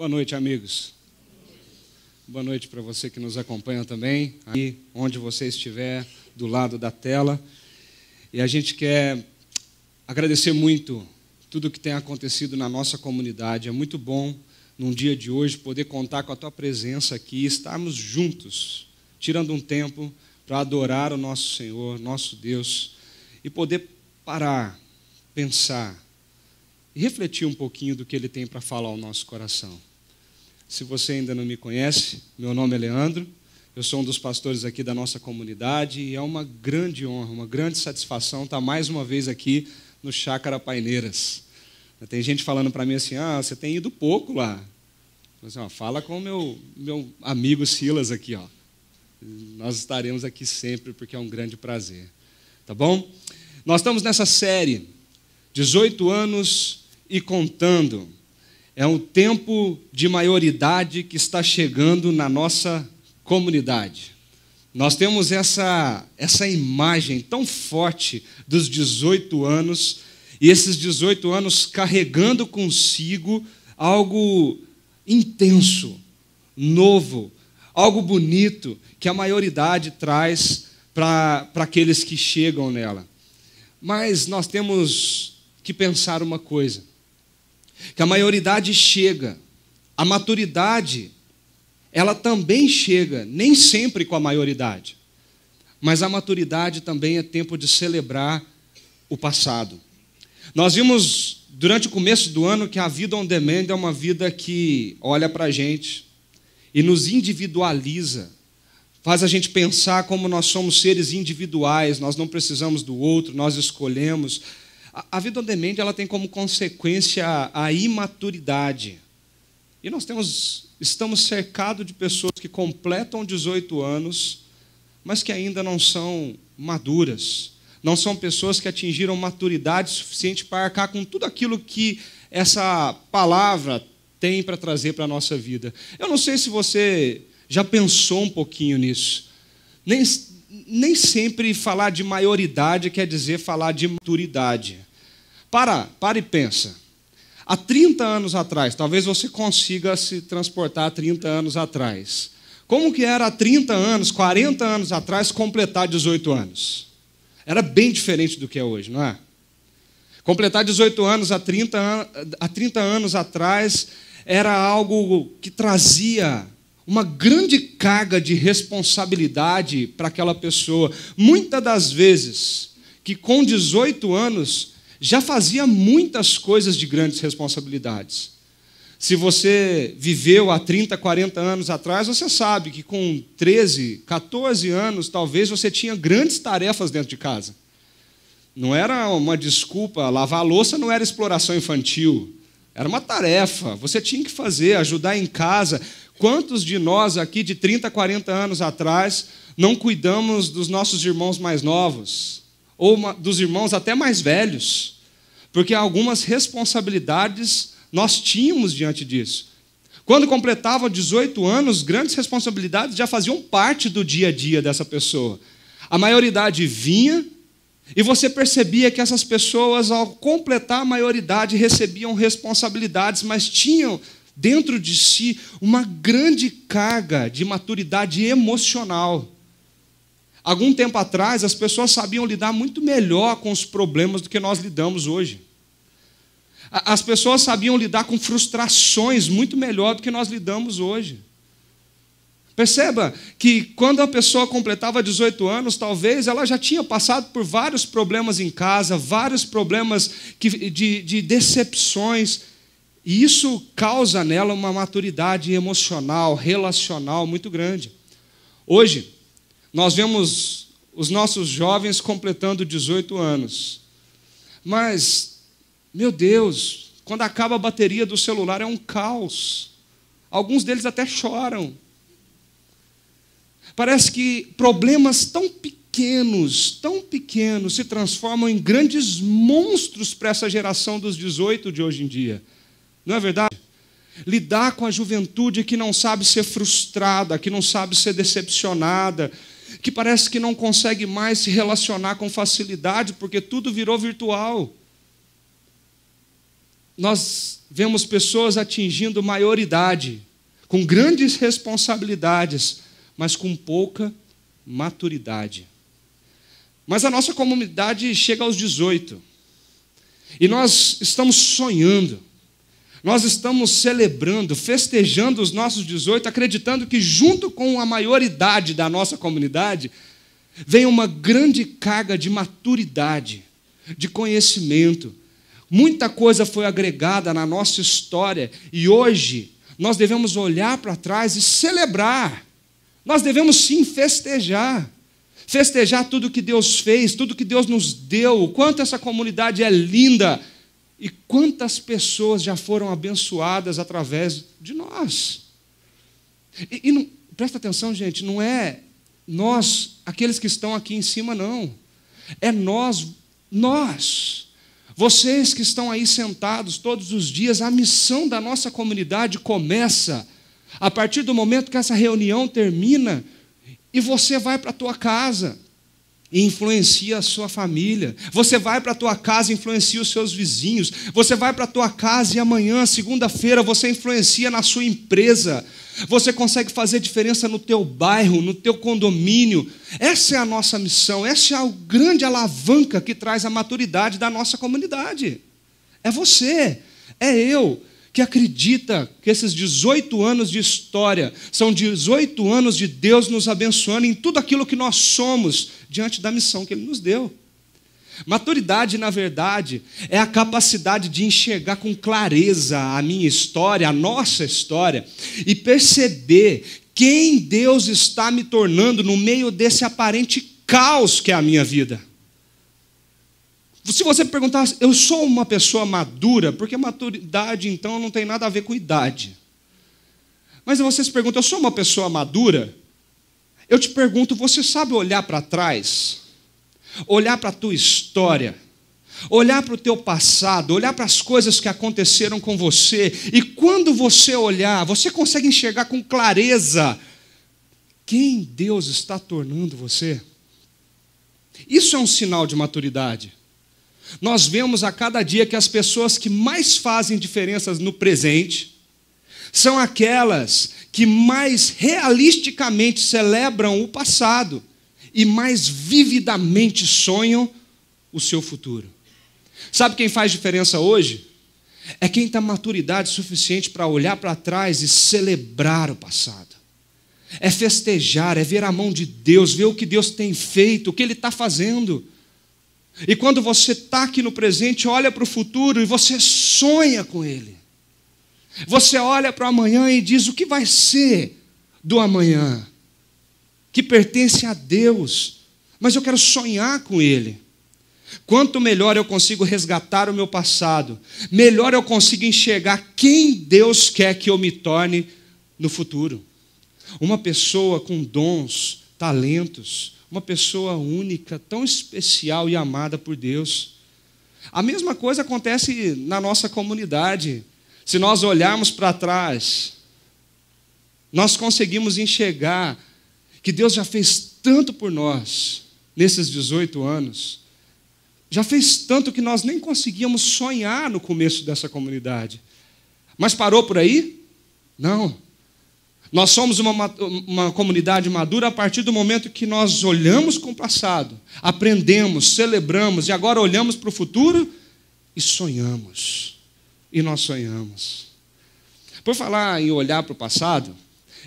Boa noite, amigos. Boa noite para você que nos acompanha também, aí onde você estiver, do lado da tela. E a gente quer agradecer muito tudo o que tem acontecido na nossa comunidade. É muito bom, num dia de hoje, poder contar com a tua presença aqui, estarmos juntos, tirando um tempo para adorar o nosso Senhor, nosso Deus, e poder parar, pensar e refletir um pouquinho do que Ele tem para falar ao nosso coração. Se você ainda não me conhece, meu nome é Leandro, eu sou um dos pastores aqui da nossa comunidade e é uma grande honra, uma grande satisfação estar mais uma vez aqui no Chácara Paineiras. Tem gente falando para mim assim, você tem ido pouco lá. Assim, fala com o meu amigo Silas aqui, ó. Nós estaremos aqui sempre porque é um grande prazer. Tá bom? Nós estamos nessa série, 18 anos e contando. É um tempo de maioridade que está chegando na nossa comunidade. Nós temos essa imagem tão forte dos 18 anos, e esses 18 anos carregando consigo algo intenso, novo, algo bonito, que a maioridade traz para aqueles que chegam nela. Mas nós temos que pensar uma coisa, que a maioridade chega, a maturidade, ela também chega, nem sempre com a maioridade, mas a maturidade também é tempo de celebrar o passado. Nós vimos durante o começo do ano que a vida on demand é uma vida que olha para a gente e nos individualiza, faz a gente pensar como nós somos seres individuais, nós não precisamos do outro, nós escolhemos. A vida on demand ela tem como consequência a imaturidade. E nós estamos cercados de pessoas que completam 18 anos, mas que ainda não são maduras. Não são pessoas que atingiram maturidade suficiente para arcar com tudo aquilo que essa palavra tem para trazer para a nossa vida. Eu não sei se você já pensou um pouquinho nisso. Nem sempre falar de maioridade quer dizer falar de maturidade. Para e pensa. Há 30 anos atrás, talvez você consiga se transportar há 30 anos atrás. Como que era há 30 anos, 40 anos atrás, completar 18 anos? Era bem diferente do que é hoje, não é? Completar 18 anos há 30 anos atrás era algo que trazia uma grande carga de responsabilidade para aquela pessoa. Muitas das vezes, que com 18 anos já fazia muitas coisas de grandes responsabilidades. Se você viveu há 30, 40 anos atrás, você sabe que com 13, 14 anos, talvez você tinha grandes tarefas dentro de casa. Não era uma desculpa, lavar a louça não era exploração infantil, era uma tarefa, você tinha que fazer, ajudar em casa. Quantos de nós aqui de 30, 40 anos atrás não cuidamos dos nossos irmãos mais novos? Ou dos irmãos até mais velhos? Porque algumas responsabilidades nós tínhamos diante disso. Quando completavam 18 anos, grandes responsabilidades já faziam parte do dia a dia dessa pessoa. A maioridade vinha E você percebia que essas pessoas, ao completar a maioridade, recebiam responsabilidades, mas tinham dentro de si uma grande carga de maturidade emocional. Algum tempo atrás, as pessoas sabiam lidar muito melhor com os problemas do que nós lidamos hoje. As pessoas sabiam lidar com frustrações muito melhor do que nós lidamos hoje. Perceba que quando a pessoa completava 18 anos, talvez ela já tinha passado por vários problemas em casa, vários problemas de decepções, e isso causa nela uma maturidade emocional, relacional muito grande. Hoje, nós vemos os nossos jovens completando 18 anos, mas, meu Deus, quando acaba a bateria do celular é um caos. Alguns deles até choram. Parece que problemas tão pequenos se transformam em grandes monstros para essa geração dos 18 de hoje em dia. Não é verdade? Lidar com a juventude que não sabe ser frustrada, que não sabe ser decepcionada, que parece que não consegue mais se relacionar com facilidade, porque tudo virou virtual. Nós vemos pessoas atingindo maioridade, com grandes responsabilidades, mas com pouca maturidade. Mas a nossa comunidade chega aos 18. E nós estamos sonhando. Nós estamos celebrando, festejando os nossos 18, acreditando que junto com a maioridade da nossa comunidade, vem uma grande carga de maturidade, de conhecimento. Muita coisa foi agregada na nossa história e hoje nós devemos olhar para trás e celebrar. Nós devemos sim festejar. Festejar tudo que Deus fez, tudo que Deus nos deu, o quanto essa comunidade é linda e quantas pessoas já foram abençoadas através de nós. E não, presta atenção, gente, não é nós, aqueles que estão aqui em cima, não. É nós. Vocês que estão aí sentados todos os dias, a missão da nossa comunidade começa a partir do momento que essa reunião termina e você vai para a tua casa e influencia a sua família. Você vai para a tua casa e influencia os seus vizinhos. Você vai para a tua casa e amanhã, segunda-feira, você influencia na sua empresa. Você consegue fazer diferença no teu bairro, no teu condomínio. Essa é a nossa missão, essa é a grande alavanca que traz a maturidade da nossa comunidade. É você, é eu, que acredita que esses 18 anos de história são 18 anos de Deus nos abençoando em tudo aquilo que nós somos diante da missão que Ele nos deu. Maturidade, na verdade, é a capacidade de enxergar com clareza a minha história, a nossa história, e perceber quem Deus está me tornando no meio desse aparente caos que é a minha vida. Se você perguntar, eu sou uma pessoa madura, porque maturidade, então, não tem nada a ver com idade. Mas você se pergunta, eu sou uma pessoa madura? Eu te pergunto, você sabe olhar para trás? Olhar para a tua história? Olhar para o teu passado? Olhar para as coisas que aconteceram com você? E quando você olhar, você consegue enxergar com clareza quem Deus está tornando você? Isso é um sinal de maturidade. Nós vemos a cada dia que as pessoas que mais fazem diferenças no presente são aquelas que mais realisticamente celebram o passado e mais vividamente sonham o seu futuro. Sabe quem faz diferença hoje? É quem tem maturidade suficiente para olhar para trás e celebrar o passado. É festejar, é ver a mão de Deus, ver o que Deus tem feito, o que Ele está fazendo. E quando você está aqui no presente, olha para o futuro e você sonha com Ele. Você olha para o amanhã e diz o que vai ser do amanhã, que pertence a Deus, mas eu quero sonhar com Ele. Quanto melhor eu consigo resgatar o meu passado, melhor eu consigo enxergar quem Deus quer que eu me torne no futuro. Uma pessoa com dons, talentos, uma pessoa única, tão especial e amada por Deus. A mesma coisa acontece na nossa comunidade. Se nós olharmos para trás, nós conseguimos enxergar que Deus já fez tanto por nós nesses 18 anos, Já fez tanto que nós nem conseguíamos sonhar no começo dessa comunidade. Mas parou por aí? Não. Nós somos uma comunidade madura a partir do momento que nós olhamos com o passado, aprendemos, celebramos e agora olhamos para o futuro e sonhamos. E nós sonhamos. Por falar em olhar para o passado,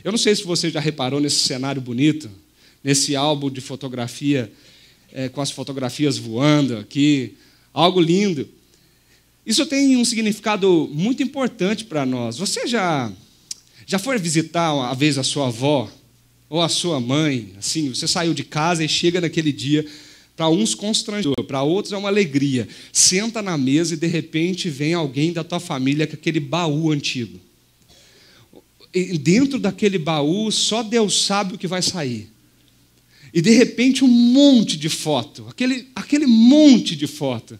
eu não sei se você já reparou nesse cenário bonito, nesse álbum de fotografia, com as fotografias voando aqui, algo lindo. Isso tem um significado muito importante para nós. Você já foi visitar uma vez a sua avó ou a sua mãe? Assim, você saiu de casa e chega naquele dia, para uns constrangedor, para outros é uma alegria. Senta na mesa e de repente vem alguém da tua família com aquele baú antigo. E dentro daquele baú só Deus sabe o que vai sair. E de repente um monte de foto, aquele monte de foto.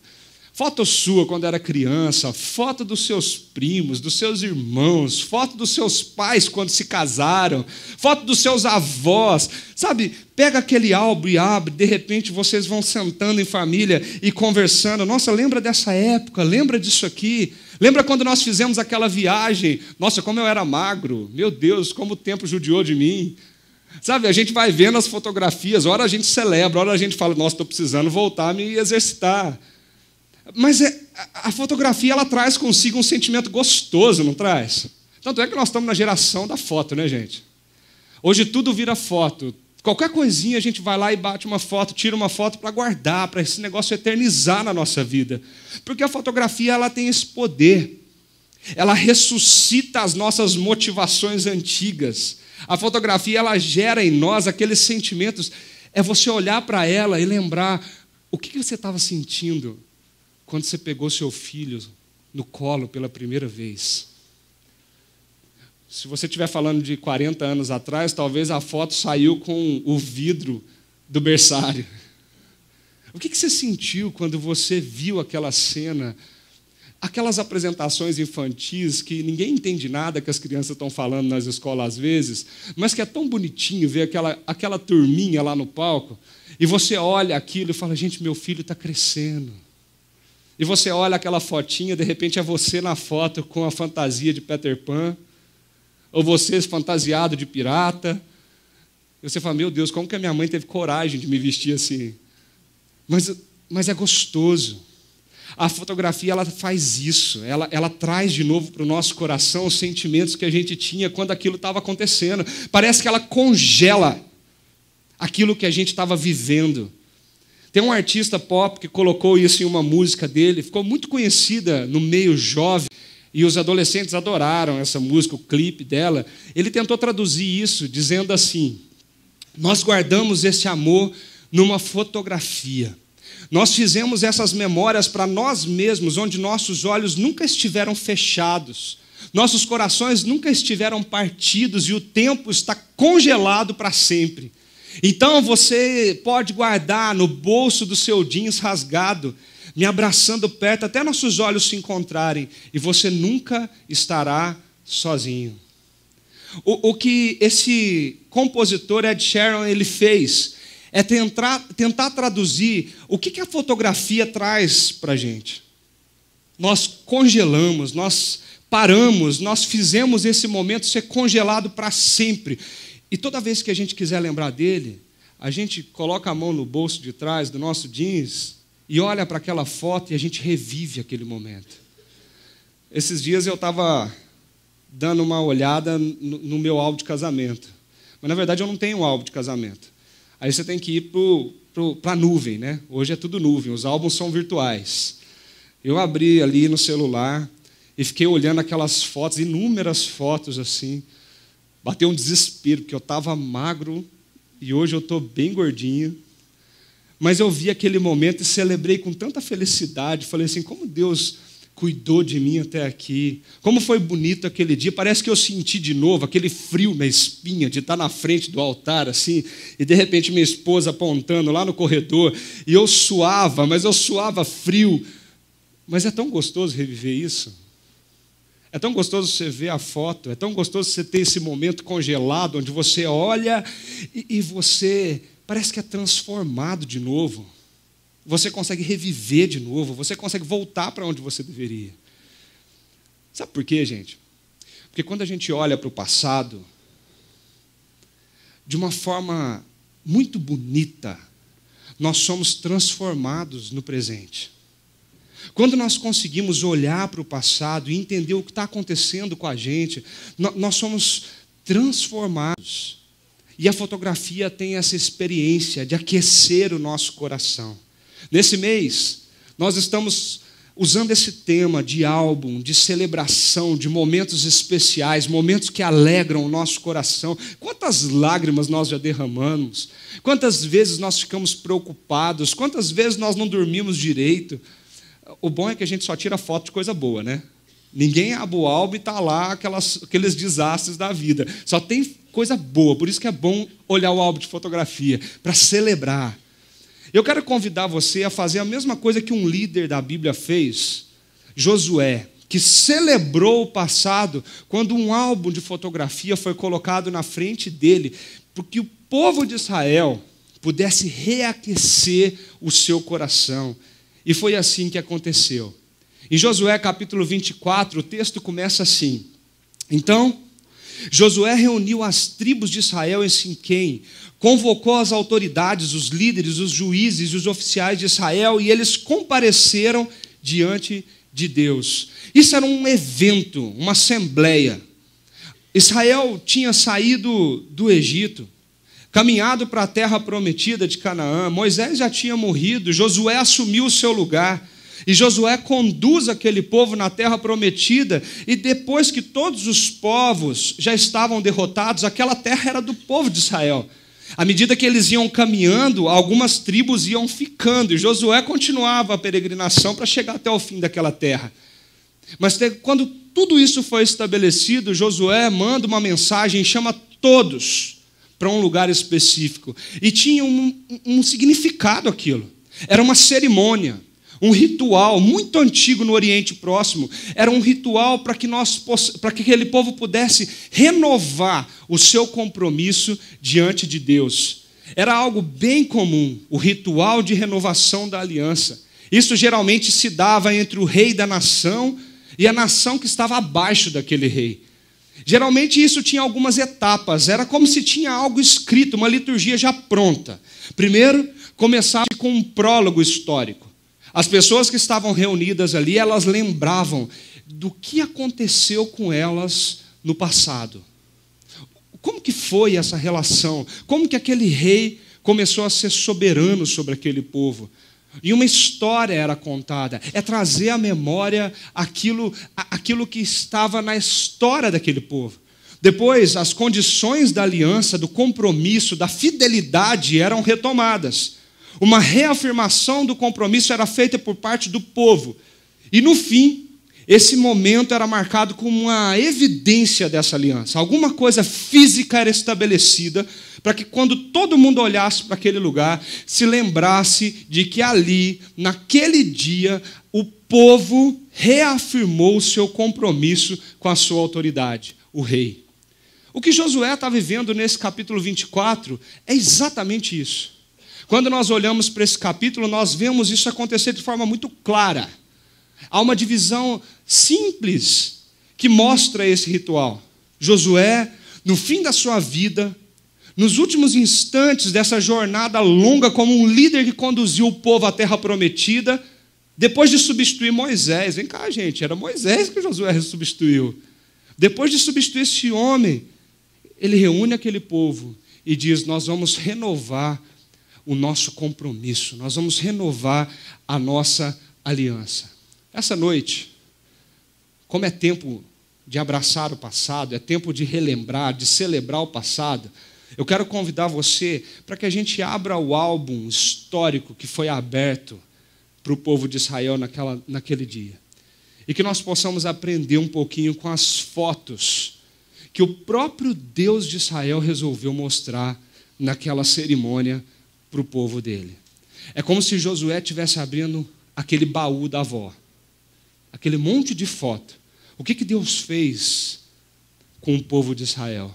Foto sua quando era criança, foto dos seus primos, dos seus irmãos, foto dos seus pais quando se casaram, foto dos seus avós. Sabe, pega aquele álbum e abre, de repente vocês vão sentando em família e conversando. Nossa, lembra dessa época, lembra disso aqui. Lembra quando nós fizemos aquela viagem? Nossa, como eu era magro, meu Deus, como o tempo judiou de mim. Sabe, a gente vai vendo as fotografias, ora a gente celebra, ora a gente fala, nossa, estou precisando voltar a me exercitar. Mas a fotografia, ela traz consigo um sentimento gostoso, não traz? Tanto é que nós estamos na geração da foto, né, gente? Hoje tudo vira foto. Qualquer coisinha a gente vai lá e bate uma foto, tira uma foto para guardar, para esse negócio eternizar na nossa vida. Porque a fotografia, ela tem esse poder. Ela ressuscita as nossas motivações antigas. A fotografia, ela gera em nós aqueles sentimentos. É você olhar para ela e lembrar o que você estava sentindo quando você pegou seu filho no colo pela primeira vez. Se você estiver falando de 40 anos atrás, talvez a foto saiu com o vidro do berçário. O que você sentiu quando você viu aquela cena? Aquelas apresentações infantis que ninguém entende nada que as crianças estão falando nas escolas às vezes, mas que é tão bonitinho ver aquela turminha lá no palco, e você olha aquilo e fala, gente, meu filho está crescendo. E você olha aquela fotinha, de repente é você na foto com a fantasia de Peter Pan, ou você fantasiado de pirata. E você fala, meu Deus, como que a minha mãe teve coragem de me vestir assim? Mas é gostoso. A fotografia, ela faz isso, ela traz de novo para o nosso coração os sentimentos que a gente tinha quando aquilo estava acontecendo. Parece que ela congela aquilo que a gente estava vivendo. Tem um artista pop que colocou isso em uma música dele, ficou muito conhecida no meio jovem, e os adolescentes adoraram essa música, o clipe dela. Ele tentou traduzir isso dizendo assim, nós guardamos esse amor numa fotografia. Nós fizemos essas memórias para nós mesmos, onde nossos olhos nunca estiveram fechados, nossos corações nunca estiveram partidos e o tempo está congelado para sempre. Então você pode guardar no bolso do seu jeans rasgado, me abraçando perto até nossos olhos se encontrarem, e você nunca estará sozinho. O que esse compositor Ed Sheeran ele fez é tentar traduzir o que a fotografia traz para a gente. Nós congelamos, nós paramos, nós fizemos esse momento ser congelado para sempre. E toda vez que a gente quiser lembrar dele, a gente coloca a mão no bolso de trás do nosso jeans e olha para aquela foto e a gente revive aquele momento. Esses dias eu estava dando uma olhada no meu álbum de casamento. Mas, na verdade, eu não tenho um álbum de casamento. Aí você tem que ir para a nuvem, né? Hoje é tudo nuvem, os álbuns são virtuais. Eu abri ali no celular e fiquei olhando aquelas fotos, inúmeras fotos assim. Bateu um desespero, porque eu estava magro e hoje eu estou bem gordinho. Mas eu vi aquele momento e celebrei com tanta felicidade. Falei assim, como Deus cuidou de mim até aqui. Como foi bonito aquele dia. Parece que eu senti de novo aquele frio na espinha de estar na frente do altar assim. E de repente minha esposa apontando lá no corredor. E eu suava, mas eu suava frio. Mas é tão gostoso reviver isso. É tão gostoso você ver a foto, é tão gostoso você ter esse momento congelado, onde você olha e você parece que é transformado de novo. você consegue reviver de novo, você consegue voltar para onde você deveria. Sabe por quê, gente? Porque quando a gente olha para o passado, de uma forma muito bonita, nós somos transformados no presente. Quando nós conseguimos olhar para o passado e entender o que está acontecendo com a gente, nós somos transformados. E a fotografia tem essa experiência de aquecer o nosso coração. Nesse mês, nós estamos usando esse tema de álbum, de celebração, de momentos especiais, momentos que alegram o nosso coração. Quantas lágrimas nós já derramamos? Quantas vezes nós ficamos preocupados? Quantas vezes nós não dormimos direito? O bom é que a gente só tira foto de coisa boa, né? Ninguém abre o álbum e está lá aqueles desastres da vida. Só tem coisa boa, por isso que é bom olhar o álbum de fotografia, para celebrar. Eu quero convidar você a fazer a mesma coisa que um líder da Bíblia fez, Josué, que celebrou o passado quando um álbum de fotografia foi colocado na frente dele, porque o povo de Israel pudesse reaquecer o seu coração. E foi assim que aconteceu. Em Josué capítulo 24, o texto começa assim: Então, Josué reuniu as tribos de Israel em Siquém, convocou as autoridades, os líderes, os juízes e os oficiais de Israel, e eles compareceram diante de Deus. Isso era um evento, uma assembleia. Israel tinha saído do Egito, caminhado para a terra prometida de Canaã. Moisés já tinha morrido, Josué assumiu o seu lugar. E Josué conduz aquele povo na terra prometida, e depois que todos os povos já estavam derrotados, aquela terra era do povo de Israel. À medida que eles iam caminhando, algumas tribos iam ficando, e Josué continuava a peregrinação para chegar até o fim daquela terra. Mas quando tudo isso foi estabelecido, Josué manda uma mensagem e chama todos para um lugar específico. E tinha um significado aquilo. Era uma cerimônia. Um ritual muito antigo no Oriente Próximo. Era um ritual para que aquele povo pudesse renovar o seu compromisso diante de Deus. Era algo bem comum, o ritual de renovação da aliança. Isso geralmente se dava entre o rei da nação e a nação que estava abaixo daquele rei. Geralmente isso tinha algumas etapas, era como se tinha algo escrito, uma liturgia já pronta. Primeiro, começava com um prólogo histórico. As pessoas que estavam reunidas ali, elas lembravam do que aconteceu com elas no passado. Como que foi essa relação? Como que aquele rei começou a ser soberano sobre aquele povo? E uma história era contada, é trazer à memória aquilo que estava na história daquele povo. Depois, as condições da aliança, do compromisso, da fidelidade eram retomadas. Uma reafirmação do compromisso era feita por parte do povo. E no fim, esse momento era marcado como uma evidência dessa aliança. Alguma coisa física era estabelecida para que quando todo mundo olhasse para aquele lugar, se lembrasse de que ali, naquele dia, o povo reafirmou o seu compromisso com a sua autoridade, o rei. O que Josué está vivendo nesse capítulo 24 é exatamente isso. Quando nós olhamos para esse capítulo, nós vemos isso acontecer de forma muito clara. Há uma divisão simples que mostra esse ritual. Josué, no fim da sua vida, nos últimos instantes dessa jornada longa como um líder que conduziu o povo à terra prometida, depois de substituir Moisés, vem cá, gente, era Moisés que Josué substituiu. Depois de substituir esse homem, ele reúne aquele povo e diz: nós vamos renovar o nosso compromisso, nós vamos renovar a nossa aliança. Essa noite, como é tempo de abraçar o passado, é tempo de relembrar, de celebrar o passado, eu quero convidar você para que a gente abra o álbum histórico que foi aberto para o povo de Israel naquele dia. E que nós possamos aprender um pouquinho com as fotos que o próprio Deus de Israel resolveu mostrar naquela cerimônia para o povo dele. É como se Josué estivesse abrindo aquele baú da avó, aquele monte de foto. O que Deus fez com o povo de Israel?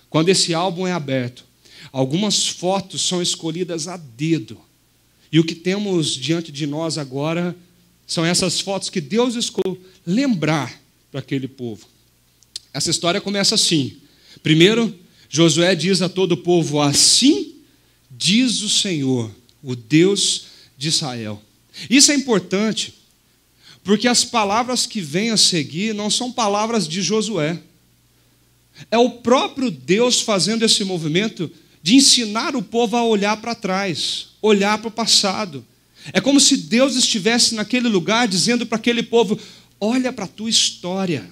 Quando esse álbum é aberto, algumas fotos são escolhidas a dedo. E o que temos diante de nós agora são essas fotos que Deus escolheu lembrar para aquele povo. Essa história começa assim. Primeiro, Josué diz a todo o povo: assim diz o Senhor, o Deus de Israel. Isso é importante, porque as palavras que vêm a seguir não são palavras de Josué. É o próprio Deus fazendo esse movimento de ensinar o povo a olhar para trás, olhar para o passado. É como se Deus estivesse naquele lugar dizendo para aquele povo: olha para a tua história,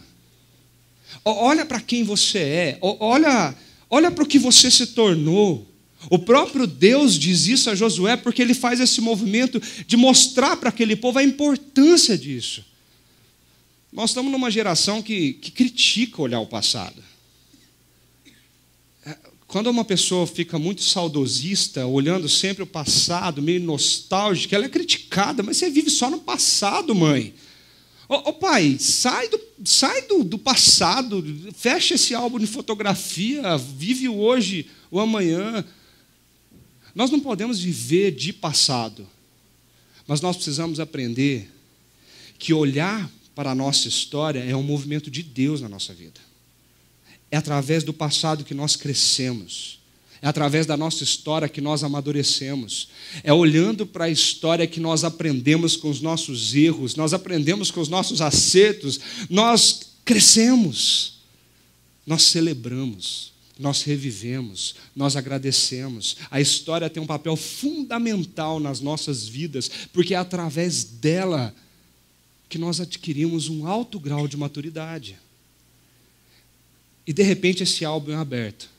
olha para quem você é, olha para o que você se tornou. O próprio Deus diz isso a Josué porque ele faz esse movimento de mostrar para aquele povo a importância disso. Nós estamos numa geração que critica olhar o passado. Quando uma pessoa fica muito saudosista, olhando sempre o passado, meio nostálgica, ela é criticada. Mas você vive só no passado, mãe. Ô pai, sai do passado, fecha esse álbum de fotografia, vive o hoje, o amanhã. Nós não podemos viver de passado, mas nós precisamos aprender que olhar para a nossa história é um movimento de Deus na nossa vida. É através do passado que nós crescemos. É através da nossa história que nós amadurecemos. É olhando para a história que nós aprendemos com os nossos erros, nós aprendemos com os nossos acertos, nós crescemos, nós celebramos, nós revivemos, nós agradecemos. A história tem um papel fundamental nas nossas vidas, porque é através dela que nós adquirimos um alto grau de maturidade. E de repente esse álbum é aberto.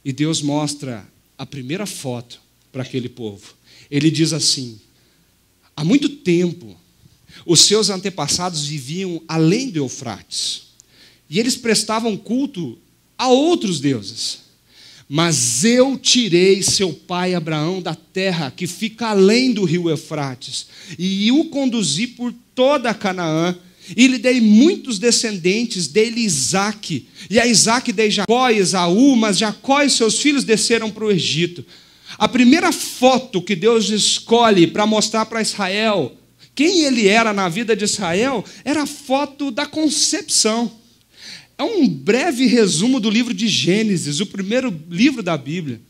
E Deus mostra a primeira foto para aquele povo. Ele diz assim: há muito tempo, os seus antepassados viviam além do Eufrates. E eles prestavam culto a outros deuses. Mas eu tirei seu pai Abraão da terra que fica além do rio Eufrates e o conduzi por toda a Canaã. E lhe dei muitos descendentes, dei-lhe Isaque. E a Isaque dei Jacó e Esaú, mas Jacó e seus filhos desceram para o Egito. A primeira foto que Deus escolhe para mostrar para Israel quem ele era na vida de Israel era a foto da concepção. É um breve resumo do livro de Gênesis, o primeiro livro da Bíblia.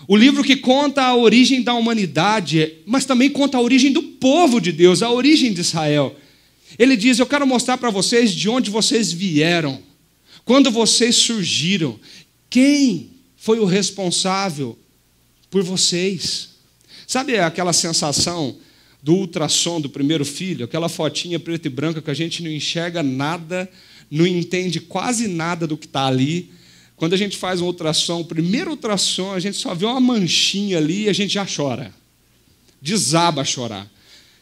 O livro que conta a origem da humanidade, mas também conta a origem do povo de Deus, a origem de Israel. Ele diz: eu quero mostrar para vocês de onde vocês vieram, quando vocês surgiram, quem foi o responsável por vocês. Sabe aquela sensação do ultrassom do primeiro filho, aquela fotinha preta e branca que a gente não enxerga nada, não entende quase nada do que está ali. Quando a gente faz um ultrassom, o primeiro ultrassom, a gente só vê uma manchinha ali e a gente já chora, desaba a chorar.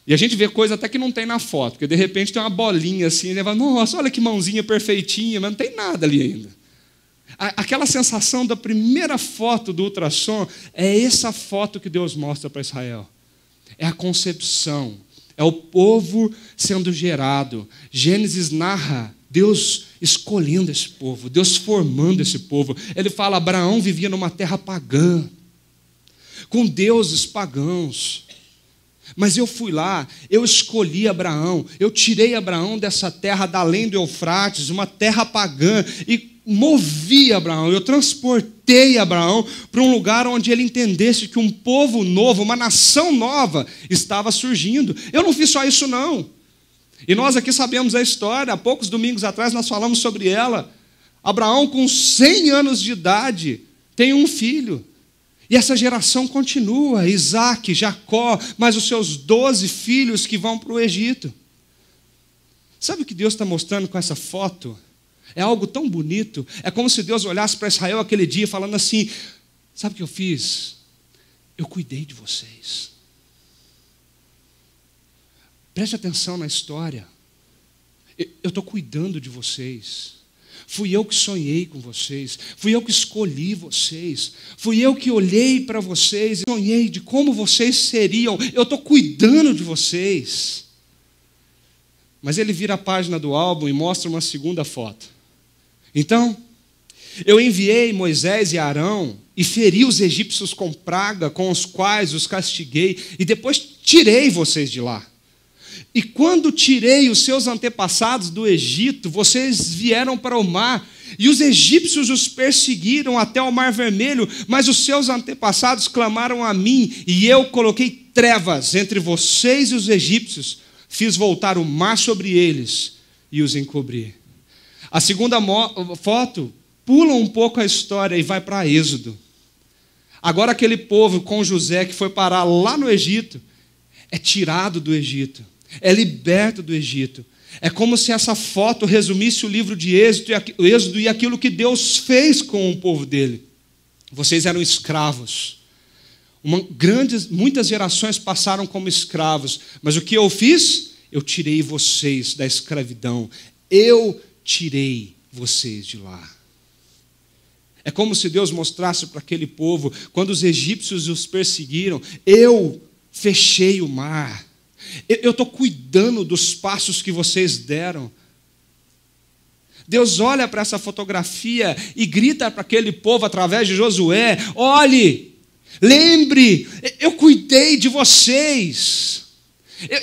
E a gente vê coisa até que não tem na foto, porque de repente tem uma bolinha assim, e fala: nossa, olha que mãozinha perfeitinha, mas não tem nada ali ainda. Aquela sensação da primeira foto do ultrassom é essa foto que Deus mostra para Israel. É a concepção, é o povo sendo gerado. Gênesis narra Deus escolhendo esse povo, Deus formando esse povo. Ele fala: Abraão vivia numa terra pagã, com deuses pagãos. Mas eu fui lá, eu escolhi Abraão, eu tirei Abraão dessa terra da além do Eufrates, uma terra pagã, e movi Abraão, eu transportei Abraão para um lugar onde ele entendesse que um povo novo, uma nação nova estava surgindo. Eu não fiz só isso não. E nós aqui sabemos a história, há poucos domingos atrás nós falamos sobre ela. Abraão, com 100 anos de idade, tem um filho. E essa geração continua, Isaque, Jacó, mais os seus 12 filhos que vão para o Egito. Sabe o que Deus está mostrando com essa foto? É algo tão bonito. É como se Deus olhasse para Israel aquele dia falando assim: sabe o que eu fiz? Eu cuidei de vocês. Preste atenção na história. Eu estou cuidando de vocês. Fui eu que sonhei com vocês, fui eu que escolhi vocês, fui eu que olhei para vocês e sonhei de como vocês seriam. Eu estou cuidando de vocês. Mas ele vira a página do álbum e mostra uma segunda foto. Então, eu enviei Moisés e Arão e feri os egípcios com praga, com os quais os castiguei, e depois tirei vocês de lá. E quando tirei os seus antepassados do Egito, vocês vieram para o mar, e os egípcios os perseguiram até o Mar Vermelho, mas os seus antepassados clamaram a mim, e eu coloquei trevas entre vocês e os egípcios, fiz voltar o mar sobre eles e os encobri. A segunda foto pula um pouco a história e vai para Êxodo. Agora aquele povo com José que foi parar lá no Egito, é tirado do Egito, é liberto do Egito. É como se essa foto resumisse o livro de Êxodo e aquilo que Deus fez com o povo dele. Vocês eram escravos. Muitas gerações passaram como escravos, mas o que eu fiz? Eu tirei vocês da escravidão. Eu tirei vocês de lá. É como se Deus mostrasse para aquele povo, quando os egípcios os perseguiram, eu fechei o mar. Eu estou cuidando dos passos que vocês deram. Deus olha para essa fotografia e grita para aquele povo através de Josué: olhe, lembre, eu cuidei de vocês.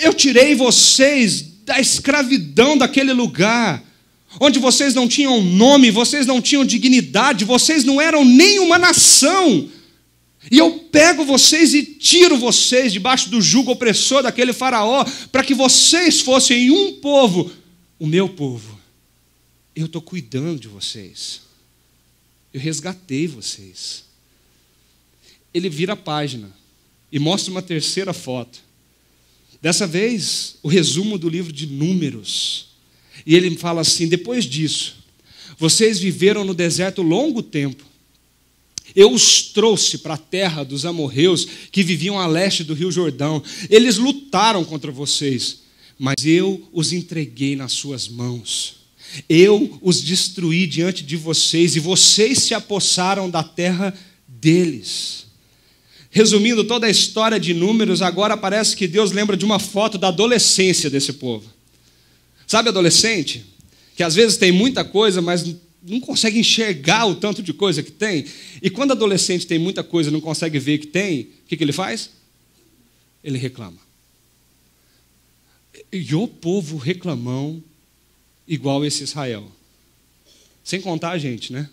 Eu tirei vocês da escravidão daquele lugar, onde vocês não tinham nome, vocês não tinham dignidade, vocês não eram nem uma nação. E eu pego vocês e tiro vocês debaixo do jugo opressor daquele faraó, para que vocês fossem um povo, o meu povo. Eu estou cuidando de vocês. Eu resgatei vocês. Ele vira a página e mostra uma terceira foto. Dessa vez, o resumo do livro de Números. E ele fala assim: depois disso, vocês viveram no deserto longo tempo. Eu os trouxe para a terra dos amorreus que viviam a leste do rio Jordão. Eles lutaram contra vocês, mas eu os entreguei nas suas mãos. Eu os destruí diante de vocês e vocês se apossaram da terra deles. Resumindo toda a história de Números, agora parece que Deus lembra de uma foto da adolescência desse povo. Sabe adolescente? Que às vezes tem muita coisa, mas não consegue enxergar o tanto de coisa que tem. E quando adolescente tem muita coisa e não consegue ver que tem, o que ele faz? Ele reclama. E o povo reclamão igual esse Israel. Sem contar a gente, né?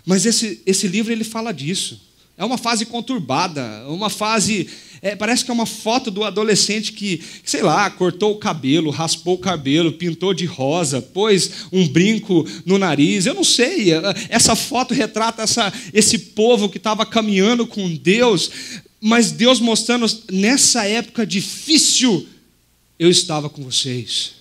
Mas esse livro ele fala disso. É uma fase conturbada, uma fase... parece que é uma foto do adolescente que, sei lá, cortou o cabelo, raspou o cabelo, pintou de rosa, pôs um brinco no nariz. Eu não sei, essa foto retrata esse povo que estava caminhando com Deus, mas Deus mostrando, nessa época difícil, eu estava com vocês.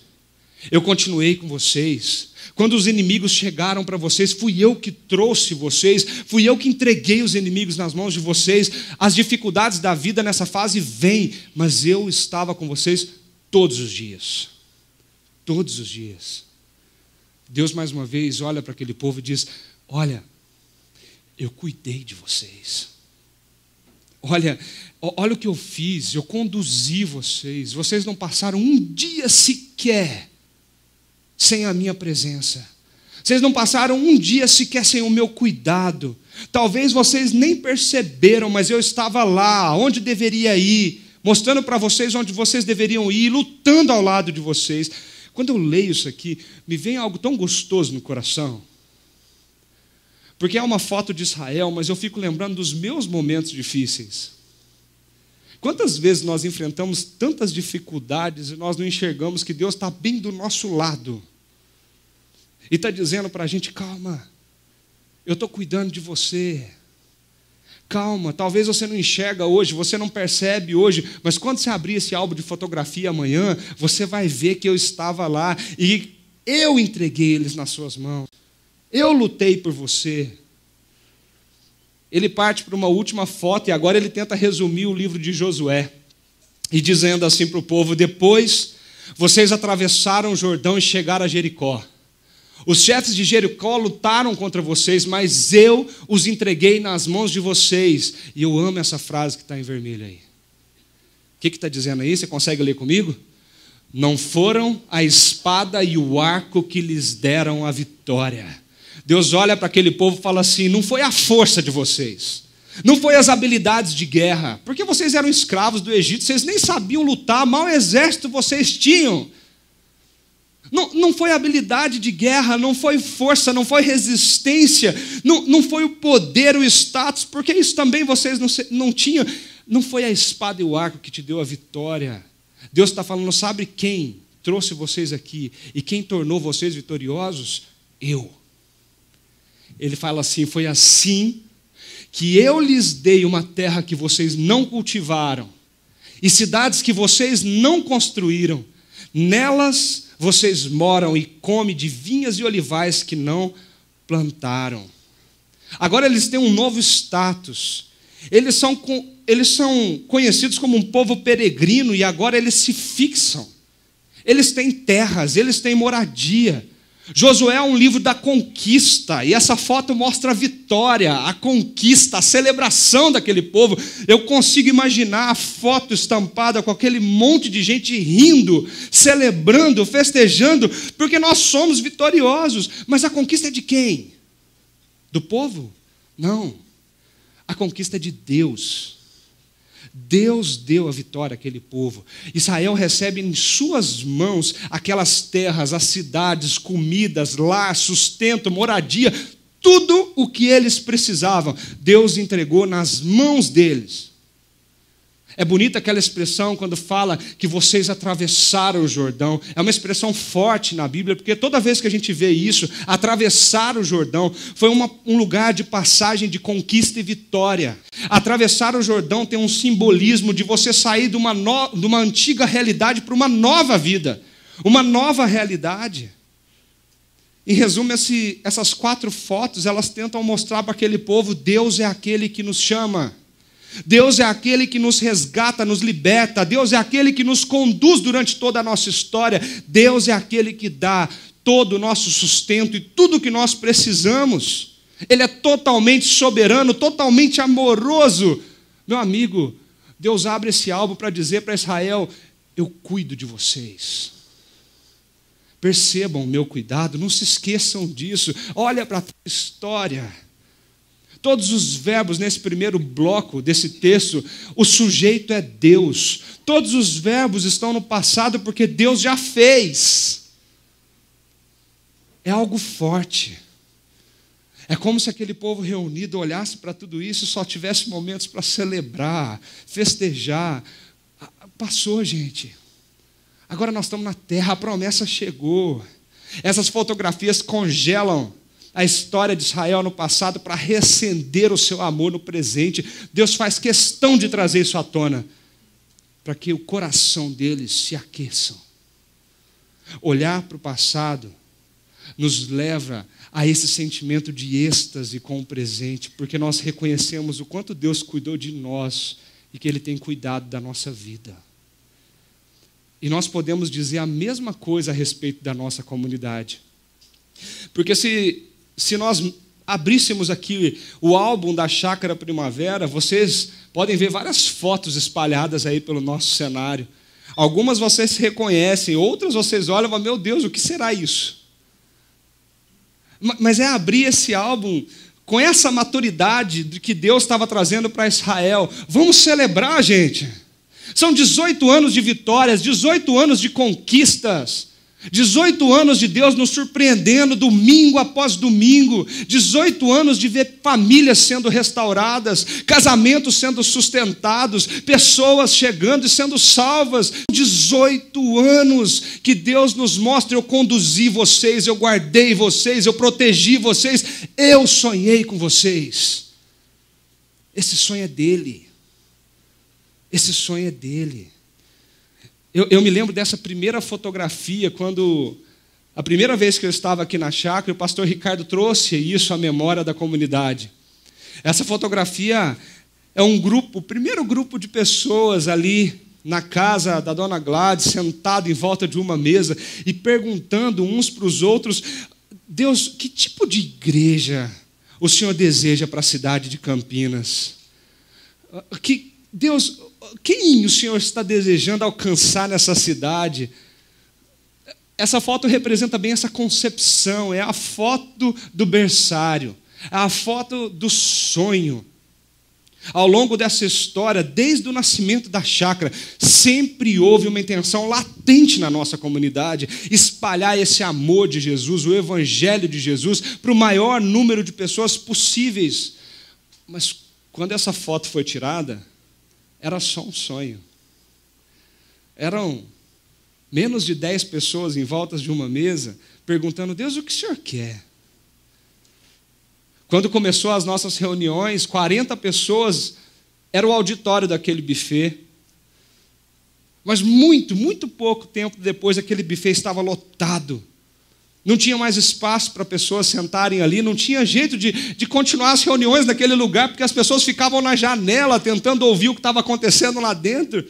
Eu continuei com vocês. Quando os inimigos chegaram para vocês, fui eu que trouxe vocês, fui eu que entreguei os inimigos nas mãos de vocês. As dificuldades da vida nessa fase vêm, mas eu estava com vocês todos os dias. Todos os dias. Deus mais uma vez olha para aquele povo e diz: olha, eu cuidei de vocês. Olha o que eu fiz, eu conduzi vocês. Vocês não passaram um dia sequer sem a minha presença. Vocês não passaram um dia sequer sem o meu cuidado. Talvez vocês nem perceberam, mas eu estava lá, onde deveria ir, mostrando para vocês onde vocês deveriam ir, lutando ao lado de vocês. Quando eu leio isso aqui, me vem algo tão gostoso no coração. Porque é uma foto de Israel, mas eu fico lembrando dos meus momentos difíceis. Quantas vezes nós enfrentamos tantas dificuldades e nós não enxergamos que Deus está bem do nosso lado? E está dizendo para a gente: calma, eu estou cuidando de você. Calma, talvez você não enxerga hoje, você não percebe hoje, mas quando você abrir esse álbum de fotografia amanhã, você vai ver que eu estava lá e eu entreguei eles nas suas mãos. Eu lutei por você. Ele parte para uma última foto e agora ele tenta resumir o livro de Josué. E dizendo assim para o povo: depois vocês atravessaram o Jordão e chegaram a Jericó. Os chefes de Jericó lutaram contra vocês, mas eu os entreguei nas mãos de vocês. E eu amo essa frase que está em vermelho aí. O que está dizendo aí? Você consegue ler comigo? Não foram a espada e o arco que lhes deram a vitória, Deus olha para aquele povo e fala assim: não foi a força de vocês, não foi as habilidades de guerra, porque vocês eram escravos do Egito, vocês nem sabiam lutar, mau exército vocês tinham. Não foi habilidade de guerra, não foi força, não foi resistência, não foi o poder, o status, porque isso também vocês não tinham. Não foi a espada e o arco que te deu a vitória. Deus está falando: sabe quem trouxe vocês aqui e quem tornou vocês vitoriosos? Eu. Ele fala assim: foi assim que eu lhes dei uma terra que vocês não cultivaram e cidades que vocês não construíram. Nelas vocês moram e comem de vinhas e olivais que não plantaram. Agora eles têm um novo status. Eles são conhecidos como um povo peregrino e agora eles se fixam. Eles têm terras, eles têm moradia. Josué é um livro da conquista, e essa foto mostra a vitória, a conquista, a celebração daquele povo. Eu consigo imaginar a foto estampada com aquele monte de gente rindo, celebrando, festejando, porque nós somos vitoriosos. Mas a conquista é de quem? Do povo? Não. A conquista é de Deus. Deus deu a vitória àquele povo. Israel recebe em suas mãos aquelas terras, as cidades, comidas, lar, sustento, moradia, tudo o que eles precisavam, Deus entregou nas mãos deles. É bonita aquela expressão quando fala que vocês atravessaram o Jordão. É uma expressão forte na Bíblia, porque toda vez que a gente vê isso, atravessar o Jordão foi um lugar de passagem, de conquista e vitória. Atravessar o Jordão tem um simbolismo de você sair de uma antiga realidade para uma nova vida, uma nova realidade. Em resumo, essas 4 fotos, elas tentam mostrar para aquele povo: Deus é aquele que nos chama. Deus é aquele que nos resgata, nos liberta. Deus é aquele que nos conduz durante toda a nossa história. Deus é aquele que dá todo o nosso sustento e tudo o que nós precisamos. Ele é totalmente soberano, totalmente amoroso. Meu amigo, Deus abre esse álbum para dizer para Israel: eu cuido de vocês. Percebam o meu cuidado, não se esqueçam disso. Olha para a história. Todos os verbos nesse primeiro bloco desse texto, o sujeito é Deus. Todos os verbos estão no passado porque Deus já fez. É algo forte. É como se aquele povo reunido olhasse para tudo isso e só tivesse momentos para celebrar, festejar. Passou, gente. Agora nós estamos na terra, a promessa chegou. Essas fotografias congelam a história de Israel no passado para reacender o seu amor no presente. Deus faz questão de trazer isso à tona, para que o coração deles se aqueçam. Olhar para o passado nos leva a esse sentimento de êxtase com o presente, porque nós reconhecemos o quanto Deus cuidou de nós e que Ele tem cuidado da nossa vida. E nós podemos dizer a mesma coisa a respeito da nossa comunidade. Porque se nós abríssemos aqui o álbum da Chácara Primavera, vocês podem ver várias fotos espalhadas aí pelo nosso cenário. Algumas vocês reconhecem, outras vocês olham e falam: meu Deus, o que será isso? Mas é abrir esse álbum com essa maturidade de que Deus estava trazendo para Israel. Vamos celebrar, gente. São 18 anos de vitórias, 18 anos de conquistas. 18 anos de Deus nos surpreendendo domingo após domingo, 18 anos de ver famílias sendo restauradas, casamentos sendo sustentados, pessoas chegando e sendo salvas. 18 anos que Deus nos mostra: eu conduzi vocês, eu guardei vocês, eu protegi vocês, eu sonhei com vocês. Esse sonho é dele. Esse sonho é dele. Eu me lembro dessa primeira fotografia, quando a primeira vez que eu estava aqui na chácara, o pastor Ricardo trouxe isso à memória da comunidade. Essa fotografia é o primeiro grupo de pessoas ali na casa da dona Gladys, sentado em volta de uma mesa e perguntando uns para os outros: Deus, que tipo de igreja o Senhor deseja para a cidade de Campinas? Deus, quem o Senhor está desejando alcançar nessa cidade? Essa foto representa bem essa concepção, é a foto do berçário, é a foto do sonho. Ao longo dessa história, desde o nascimento da chácara, sempre houve uma intenção latente na nossa comunidade, espalhar esse amor de Jesus, o evangelho de Jesus, para o maior número de pessoas possíveis. Mas quando essa foto foi tirada, era só um sonho. Eram menos de 10 pessoas em volta de uma mesa, perguntando: Deus, o que o Senhor quer? Quando começou as nossas reuniões, 40 pessoas era o auditório daquele buffet. Mas muito pouco tempo depois, aquele buffet estava lotado. Não tinha mais espaço para pessoas sentarem ali, não tinha jeito de continuar as reuniões naquele lugar, porque as pessoas ficavam na janela tentando ouvir o que estava acontecendo lá dentro.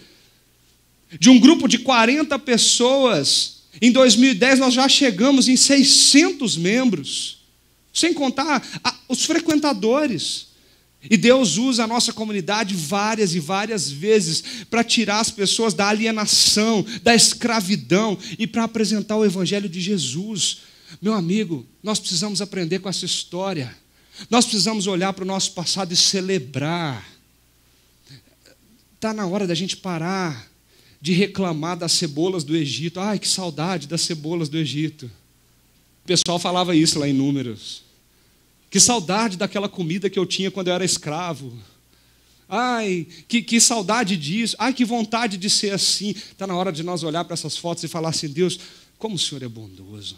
De um grupo de 40 pessoas, em 2010 nós já chegamos em 600 membros. Sem contar os frequentadores. E Deus usa a nossa comunidade várias e várias vezes para tirar as pessoas da alienação, da escravidão e para apresentar o evangelho de Jesus. Meu amigo, nós precisamos aprender com essa história. Nós precisamos olhar para o nosso passado e celebrar. Está na hora da gente parar de reclamar das cebolas do Egito. Ai, que saudade das cebolas do Egito. O pessoal falava isso lá em Números. Que saudade daquela comida que eu tinha quando eu era escravo. Ai, que saudade disso. Ai, que vontade de ser assim. Está na hora de nós olhar para essas fotos e falar assim: Deus, como o Senhor é bondoso.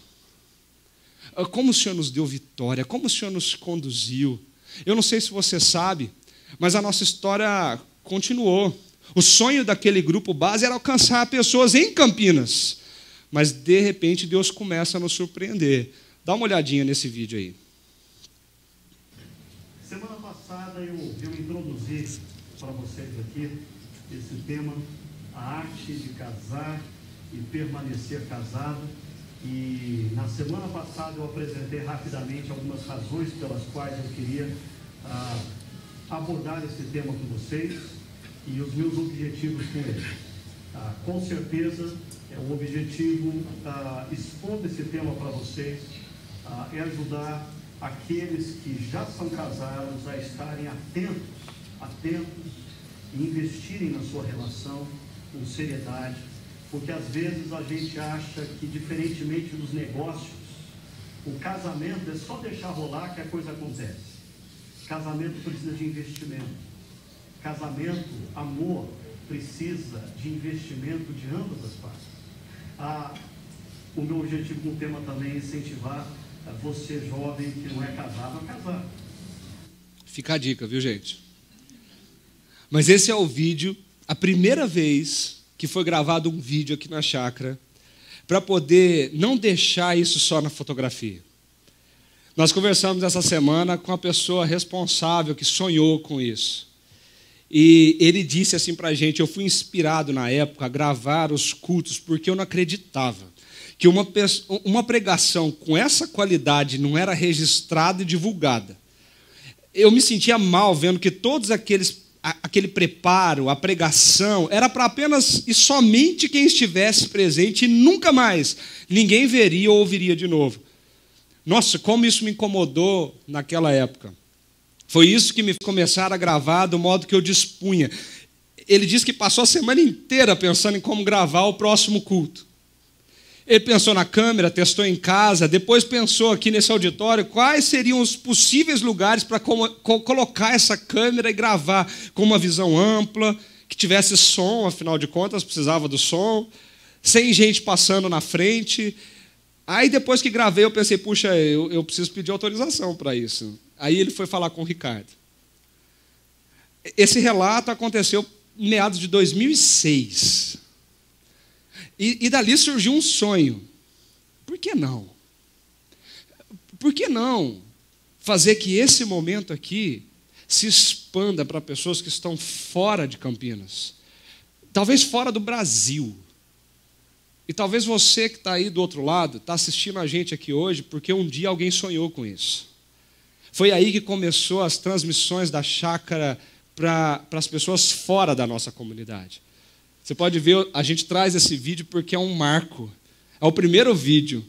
Como o Senhor nos deu vitória. Como o Senhor nos conduziu. Eu não sei se você sabe, mas a nossa história continuou. O sonho daquele grupo base era alcançar pessoas em Campinas. Mas, de repente, Deus começa a nos surpreender. Dá uma olhadinha nesse vídeo aí. Semana passada eu introduzi para vocês aqui esse tema, a arte de casar e permanecer casado. E na semana passada eu apresentei rapidamente algumas razões pelas quais eu queria abordar esse tema com vocês e os meus objetivos com ele. Com certeza, o objetivo, expondo esse tema para vocês, é ajudar aqueles que já são casados a estarem atentos e investirem na sua relação com seriedade, porque às vezes a gente acha que, diferentemente dos negócios, o casamento é só deixar rolar que a coisa acontece. Casamento precisa de investimento. Casamento, amor, precisa de investimento de ambas as partes. O meu objetivo com o tema também é incentivar você jovem que não é casado a casar. Fica a dica, viu, gente? Mas esse é o vídeo, a primeira vez que foi gravado um vídeo aqui na chácara, para poder não deixar isso só na fotografia. Nós conversamos essa semana com a pessoa responsável que sonhou com isso. E ele disse assim para a gente: eu fui inspirado na época a gravar os cultos porque eu não acreditava que uma pregação com essa qualidade não era registrada e divulgada. Eu me sentia mal vendo que todos aquele preparo, a pregação, era para apenas e somente quem estivesse presente e nunca mais ninguém veria ou ouviria de novo. Nossa, como isso me incomodou naquela época. Foi isso que me começaram a gravar do modo que eu dispunha. Ele disse que passou a semana inteira pensando em como gravar o próximo culto. Ele pensou na câmera, testou em casa, depois pensou aqui nesse auditório quais seriam os possíveis lugares para colocar essa câmera e gravar com uma visão ampla, que tivesse som, afinal de contas precisava do som, sem gente passando na frente. Aí depois que gravei eu pensei: puxa, eu preciso pedir autorização para isso. Aí ele foi falar com o Ricardo. Esse relato aconteceu em meados de 2006. E dali surgiu um sonho. Por que não? Por que não fazer que esse momento aqui se expanda para pessoas que estão fora de Campinas? Talvez fora do Brasil. E talvez você que está aí do outro lado, está assistindo a gente aqui hoje, porque um dia alguém sonhou com isso. Foi aí que começou as transmissões da chácara para as pessoas fora da nossa comunidade. Você pode ver, a gente traz esse vídeo porque é um marco. É o primeiro vídeo.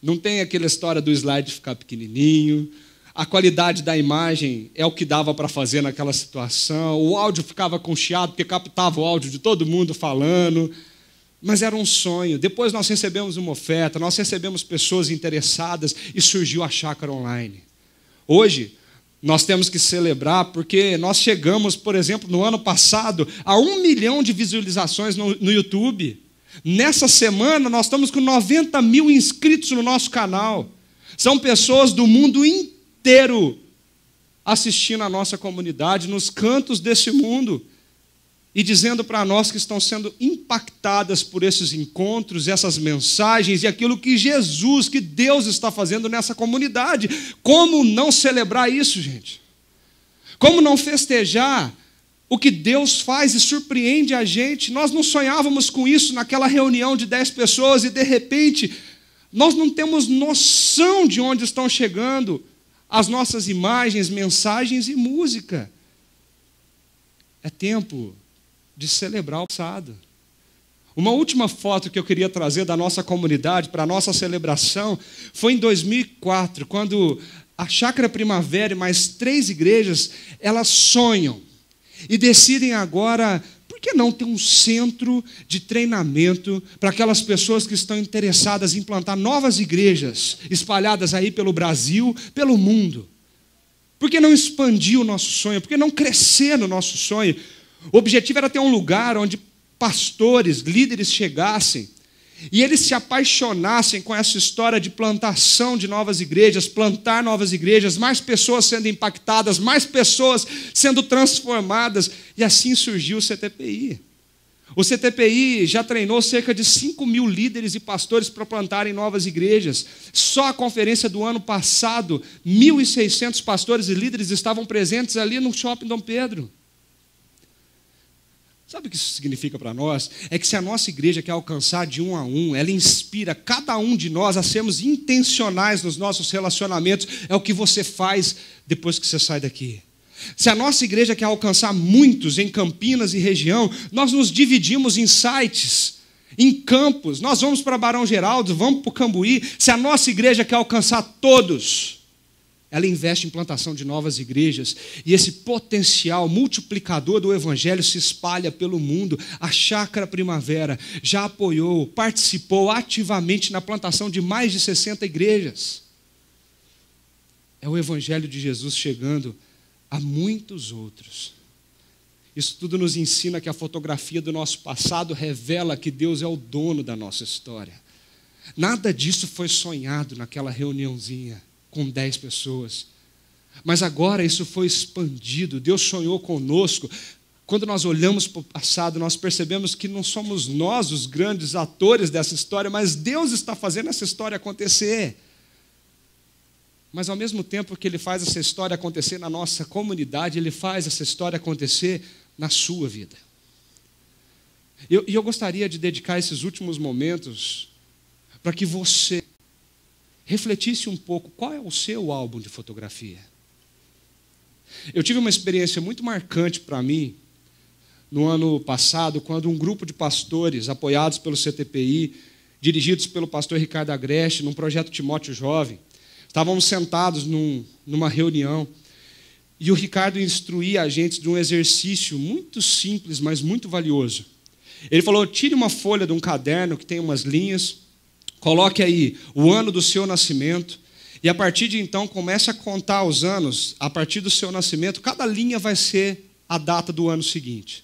Não tem aquela história do slide ficar pequenininho. A qualidade da imagem é o que dava para fazer naquela situação. O áudio ficava com chiado, porque captava o áudio de todo mundo falando. Mas era um sonho. Depois nós recebemos uma oferta, nós recebemos pessoas interessadas e surgiu a Chácara Online. Hoje, nós temos que celebrar porque nós chegamos, por exemplo, no ano passado, a 1 milhão de visualizações no YouTube. Nessa semana, nós estamos com 90 mil inscritos no nosso canal. São pessoas do mundo inteiro assistindo a nossa comunidade, nos cantos desse mundo, e dizendo para nós que estão sendo impactadas por esses encontros, essas mensagens e aquilo que Jesus, que Deus está fazendo nessa comunidade. Como não celebrar isso, gente? Como não festejar o que Deus faz e surpreende a gente? Nós não sonhávamos com isso naquela reunião de 10 pessoas e, de repente, nós não temos noção de onde estão chegando as nossas imagens, mensagens e música. É tempo de celebrar o passado. Uma última foto que eu queria trazer da nossa comunidade para a nossa celebração foi em 2004, quando a Chácara Primavera e mais 3 igrejas, elas sonham e decidem agora, por que não ter um centro de treinamento para aquelas pessoas que estão interessadas em plantar novas igrejas espalhadas aí pelo Brasil, pelo mundo? Por que não expandir o nosso sonho? Por que não crescer no nosso sonho? O objetivo era ter um lugar onde pastores, líderes chegassem e eles se apaixonassem com essa história de plantação de novas igrejas, plantar novas igrejas, mais pessoas sendo impactadas, mais pessoas sendo transformadas. E assim surgiu o CTPI. O CTPI já treinou cerca de 5 mil líderes e pastores para plantarem novas igrejas. Só a conferência do ano passado, 1.600 pastores e líderes estavam presentes ali no Shopping Dom Pedro. Sabe o que isso significa para nós? É que se a nossa igreja quer alcançar de 1 a 1, ela inspira cada um de nós a sermos intencionais nos nossos relacionamentos. É o que você faz depois que você sai daqui. Se a nossa igreja quer alcançar muitos em Campinas e região, nós nos dividimos em sites, em campos. Nós vamos para Barão Geraldo, vamos para o Cambuí. Se a nossa igreja quer alcançar todos, ela investe em plantação de novas igrejas, e esse potencial multiplicador do evangelho se espalha pelo mundo. A Chácara Primavera já apoiou, participou ativamente na plantação de mais de 60 igrejas. É o evangelho de Jesus chegando a muitos outros. Isso tudo nos ensina que a fotografia do nosso passado revela que Deus é o dono da nossa história. Nada disso foi sonhado naquela reuniãozinha com 10 pessoas. Mas agora isso foi expandido. Deus sonhou conosco. Quando nós olhamos para o passado, nós percebemos que não somos nós os grandes atores dessa história, mas Deus está fazendo essa história acontecer. Mas ao mesmo tempo que Ele faz essa história acontecer na nossa comunidade, Ele faz essa história acontecer na sua vida. Eu gostaria de dedicar esses últimos momentos para que você refletisse um pouco qual é o seu álbum de fotografia. Eu tive uma experiência muito marcante para mim no ano passado, quando um grupo de pastores apoiados pelo CTPI, dirigidos pelo pastor Ricardo Agreste, num projeto Timóteo Jovem, estávamos sentados numa reunião e o Ricardo instruía a gente de um exercício muito simples, mas muito valioso. Ele falou: tire uma folha de um caderno que tem umas linhas, coloque aí o ano do seu nascimento e a partir de então comece a contar os anos. A partir do seu nascimento, cada linha vai ser a data do ano seguinte.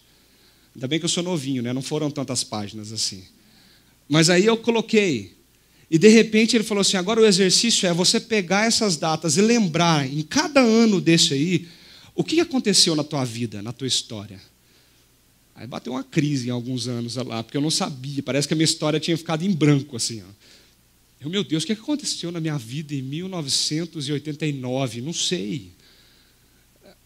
Ainda bem que eu sou novinho, né? Não foram tantas páginas assim. Mas aí eu coloquei. E de repente ele falou assim: agora o exercício é você pegar essas datas e lembrar em cada ano desse aí o que aconteceu na tua vida, na tua história. Aí bateu uma crise em alguns anos lá, porque eu não sabia, parece que a minha história tinha ficado em branco assim, ó. Meu Deus, o que aconteceu na minha vida em 1989? Não sei.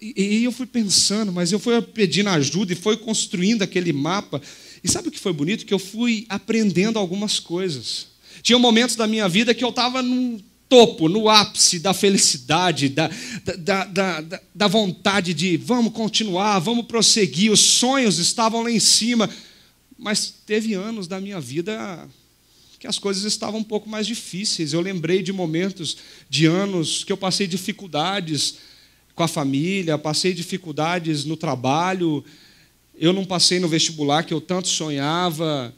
E eu fui pensando, mas eu fui pedindo ajuda e fui construindo aquele mapa. E sabe o que foi bonito? Que eu fui aprendendo algumas coisas. Tinha momentos da minha vida que eu estava no topo, no ápice da felicidade, da vontade de vamos continuar, vamos prosseguir. Os sonhos estavam lá em cima. Mas teve anos da minha vida que que as coisas estavam um pouco mais difíceis. Eu lembrei de momentos, de anos, que eu passei dificuldades com a família, passei dificuldades no trabalho, eu não passei no vestibular que eu tanto sonhava,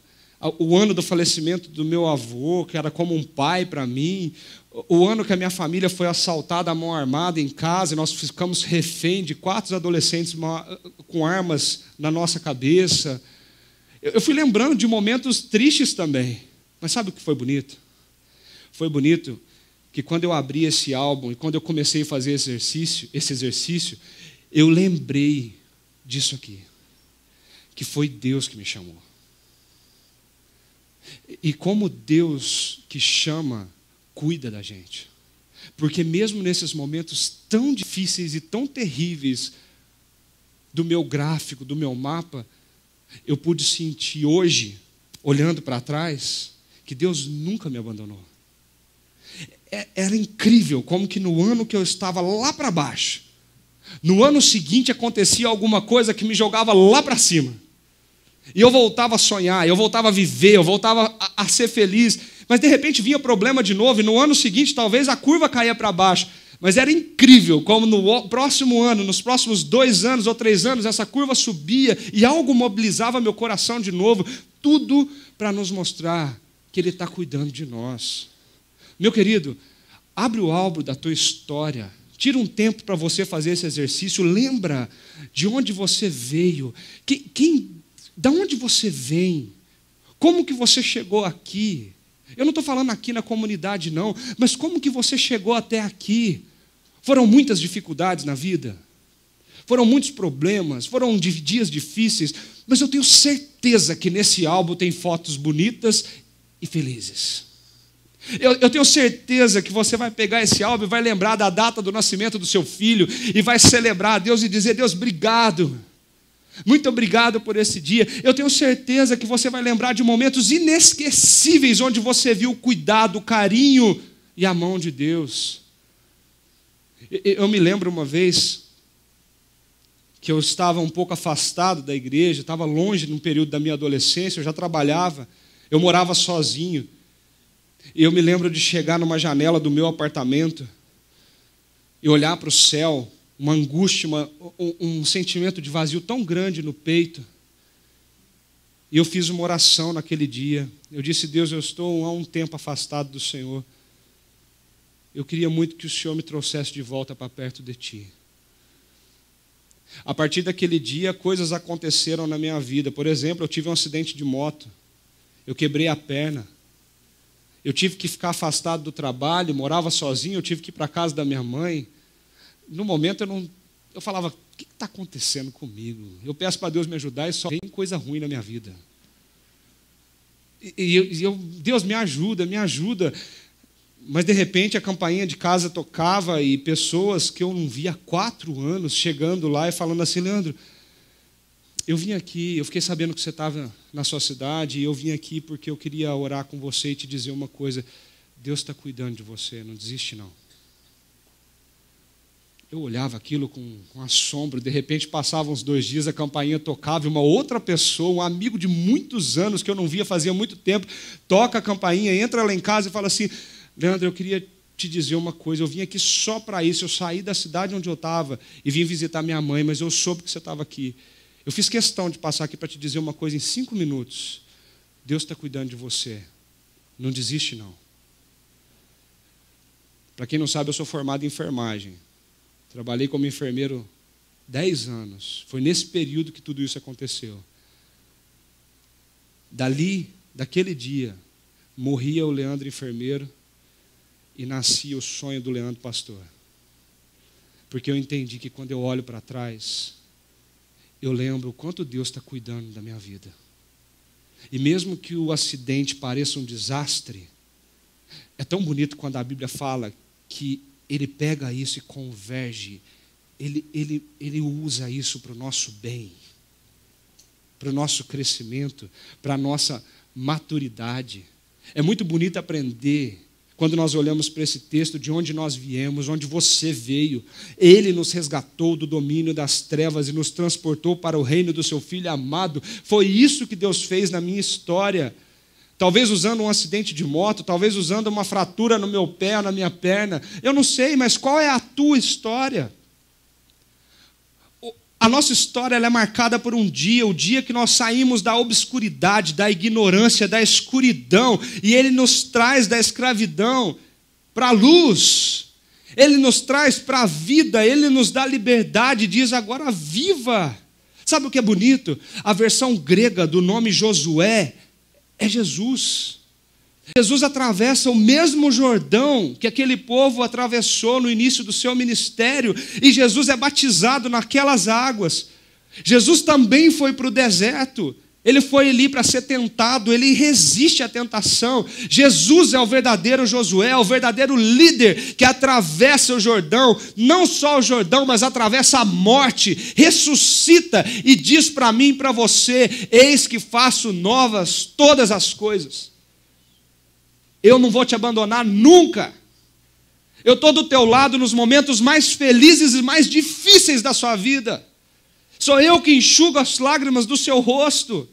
o ano do falecimento do meu avô, que era como um pai para mim, o ano que a minha família foi assaltada à mão armada em casa, e nós ficamos refém de 4 adolescentes com armas na nossa cabeça. Eu fui lembrando de momentos tristes também, mas sabe o que foi bonito? Foi bonito que quando eu abri esse álbum e quando eu comecei a fazer esse exercício, eu lembrei disso aqui, que foi Deus que me chamou. E como Deus que chama, cuida da gente. Porque mesmo nesses momentos tão difíceis e tão terríveis do meu gráfico, do meu mapa, eu pude sentir hoje, olhando para trás, que Deus nunca me abandonou. Era incrível como que no ano que eu estava lá para baixo, no ano seguinte acontecia alguma coisa que me jogava lá para cima. E eu voltava a sonhar, eu voltava a viver, eu voltava a ser feliz. Mas de repente vinha problema de novo, e no ano seguinte talvez a curva caía para baixo. Mas era incrível como no próximo ano, nos próximos 2 anos ou 3 anos, essa curva subia e algo mobilizava meu coração de novo. Tudo para nos mostrar que Ele está cuidando de nós. Meu querido, abre o álbum da tua história. Tira um tempo para você fazer esse exercício. Lembra de onde você veio. Da onde você vem? Como que você chegou aqui? Eu não estou falando aqui na comunidade, não. Mas como que você chegou até aqui? Foram muitas dificuldades na vida. Foram muitos problemas. Foram dias difíceis. Mas eu tenho certeza que nesse álbum tem fotos bonitas e felizes. Eu tenho certeza que você vai pegar esse álbum e vai lembrar da data do nascimento do seu filho e vai celebrar a Deus e dizer: Deus, obrigado. Muito obrigado por esse dia. Eu tenho certeza que você vai lembrar de momentos inesquecíveis onde você viu o cuidado, o carinho e a mão de Deus. Eu me lembro uma vez que eu estava um pouco afastado da igreja, estava longe num período da minha adolescência, eu já trabalhava, eu morava sozinho. E eu me lembro de chegar numa janela do meu apartamento e olhar para o céu, uma angústia, um sentimento de vazio tão grande no peito. E eu fiz uma oração naquele dia. Eu disse: Deus, eu estou há um tempo afastado do Senhor. Eu queria muito que o Senhor me trouxesse de volta para perto de Ti. A partir daquele dia, coisas aconteceram na minha vida. Por exemplo, eu tive um acidente de moto. Eu quebrei a perna. Eu tive que ficar afastado do trabalho, morava sozinho, eu tive que ir para a casa da minha mãe. No momento eu falava: o que está acontecendo comigo? Eu peço para Deus me ajudar e só vem coisa ruim na minha vida. Deus me ajuda, me ajuda. Mas de repente a campainha de casa tocava e pessoas que eu não via há 4 anos chegando lá e falando assim: Leandro, eu vim aqui, eu fiquei sabendo que você estava na sua cidade, e eu vim aqui porque eu queria orar com você e te dizer uma coisa: Deus está cuidando de você, não desiste não. Eu olhava aquilo com assombro, de repente passavam uns 2 dias, a campainha tocava e uma outra pessoa, um amigo de muitos anos que eu não via fazia muito tempo, toca a campainha, entra lá em casa e fala assim: Leandro, eu queria te dizer uma coisa, eu vim aqui só para isso, eu saí da cidade onde eu estava e vim visitar minha mãe, mas eu soube que você estava aqui. Eu fiz questão de passar aqui para te dizer uma coisa em 5 minutos. Deus está cuidando de você. Não desiste, não. Para quem não sabe, eu sou formado em enfermagem. Trabalhei como enfermeiro 10 anos. Foi nesse período que tudo isso aconteceu. Daquele dia, morria o Leandro enfermeiro e nascia o sonho do Leandro pastor. Porque eu entendi que quando eu olho para trás, eu lembro o quanto Deus está cuidando da minha vida. E mesmo que o acidente pareça um desastre, é tão bonito quando a Bíblia fala que Ele pega isso e converge, Ele usa isso para o nosso bem, para o nosso crescimento, para a nossa maturidade. É muito bonito aprender quando nós olhamos para esse texto de onde nós viemos, onde você veio. Ele nos resgatou do domínio das trevas e nos transportou para o reino do seu Filho amado. Foi isso que Deus fez na minha história. talvez usando um acidente de moto, talvez usando uma fratura no meu pé ou na minha perna. Eu não sei, mas qual é a tua história? A nossa história ela é marcada por um dia, o dia que nós saímos da obscuridade, da ignorância, da escuridão, e Ele nos traz da escravidão para a luz. Ele nos traz para a vida, Ele nos dá liberdade, diz agora viva. Sabe o que é bonito? A versão grega do nome Josué é Jesus. Jesus atravessa o mesmo Jordão que aquele povo atravessou no início do seu ministério, e Jesus é batizado naquelas águas. Jesus também foi para o deserto, ele foi ali para ser tentado, ele resiste à tentação. Jesus é o verdadeiro Josué, é o verdadeiro líder que atravessa o Jordão, não só o Jordão, mas atravessa a morte, ressuscita e diz para mim e para você: eis que faço novas todas as coisas. Eu não vou te abandonar nunca. Eu estou do teu lado nos momentos mais felizes e mais difíceis da sua vida. Sou eu que enxugo as lágrimas do seu rosto.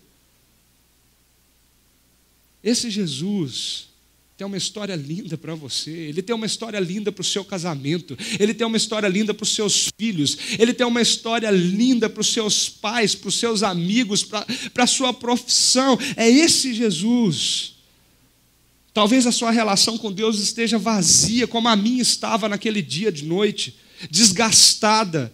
Esse Jesus tem uma história linda para você. Ele tem uma história linda para o seu casamento. Ele tem uma história linda para os seus filhos. Ele tem uma história linda para os seus pais, para os seus amigos, para a sua profissão. É esse Jesus. Talvez a sua relação com Deus esteja vazia, como a minha estava naquele dia de noite, desgastada.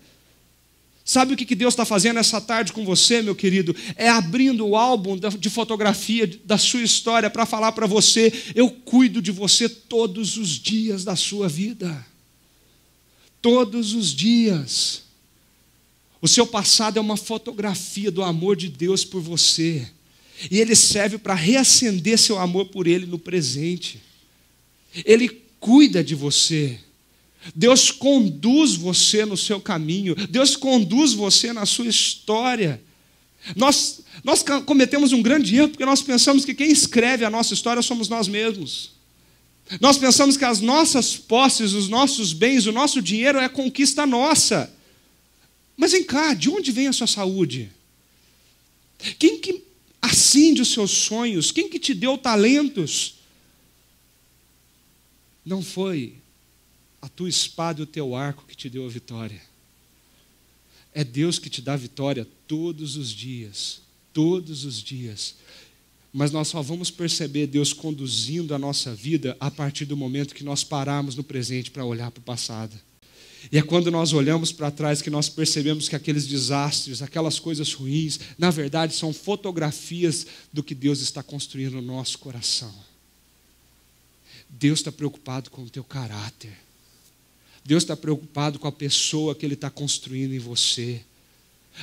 Sabe o que Deus está fazendo essa tarde com você, meu querido? É abrindo o álbum de fotografia da sua história para falar para você: eu cuido de você todos os dias da sua vida. Todos os dias. O seu passado é uma fotografia do amor de Deus por você. E ele serve para reacender seu amor por ele no presente. Ele cuida de você. Deus conduz você no seu caminho. Deus conduz você na sua história. Nós cometemos um grande erro porque nós pensamos que quem escreve a nossa história somos nós mesmos. Nós pensamos que as nossas posses, os nossos bens, o nosso dinheiro é conquista nossa. Mas vem cá, de onde vem a sua saúde? Quem que acende os seus sonhos? Quem que te deu talentos? Não foi a tua espada e o teu arco que te deu a vitória. É Deus que te dá a vitória todos os dias. Todos os dias. Mas nós só vamos perceber Deus conduzindo a nossa vida a partir do momento que nós pararmos no presente para olhar para o passado. E é quando nós olhamos para trás que nós percebemos que aqueles desastres, aquelas coisas ruins, na verdade são fotografias do que Deus está construindo no nosso coração. Deus está preocupado com o teu caráter. Deus está preocupado com a pessoa que Ele está construindo em você.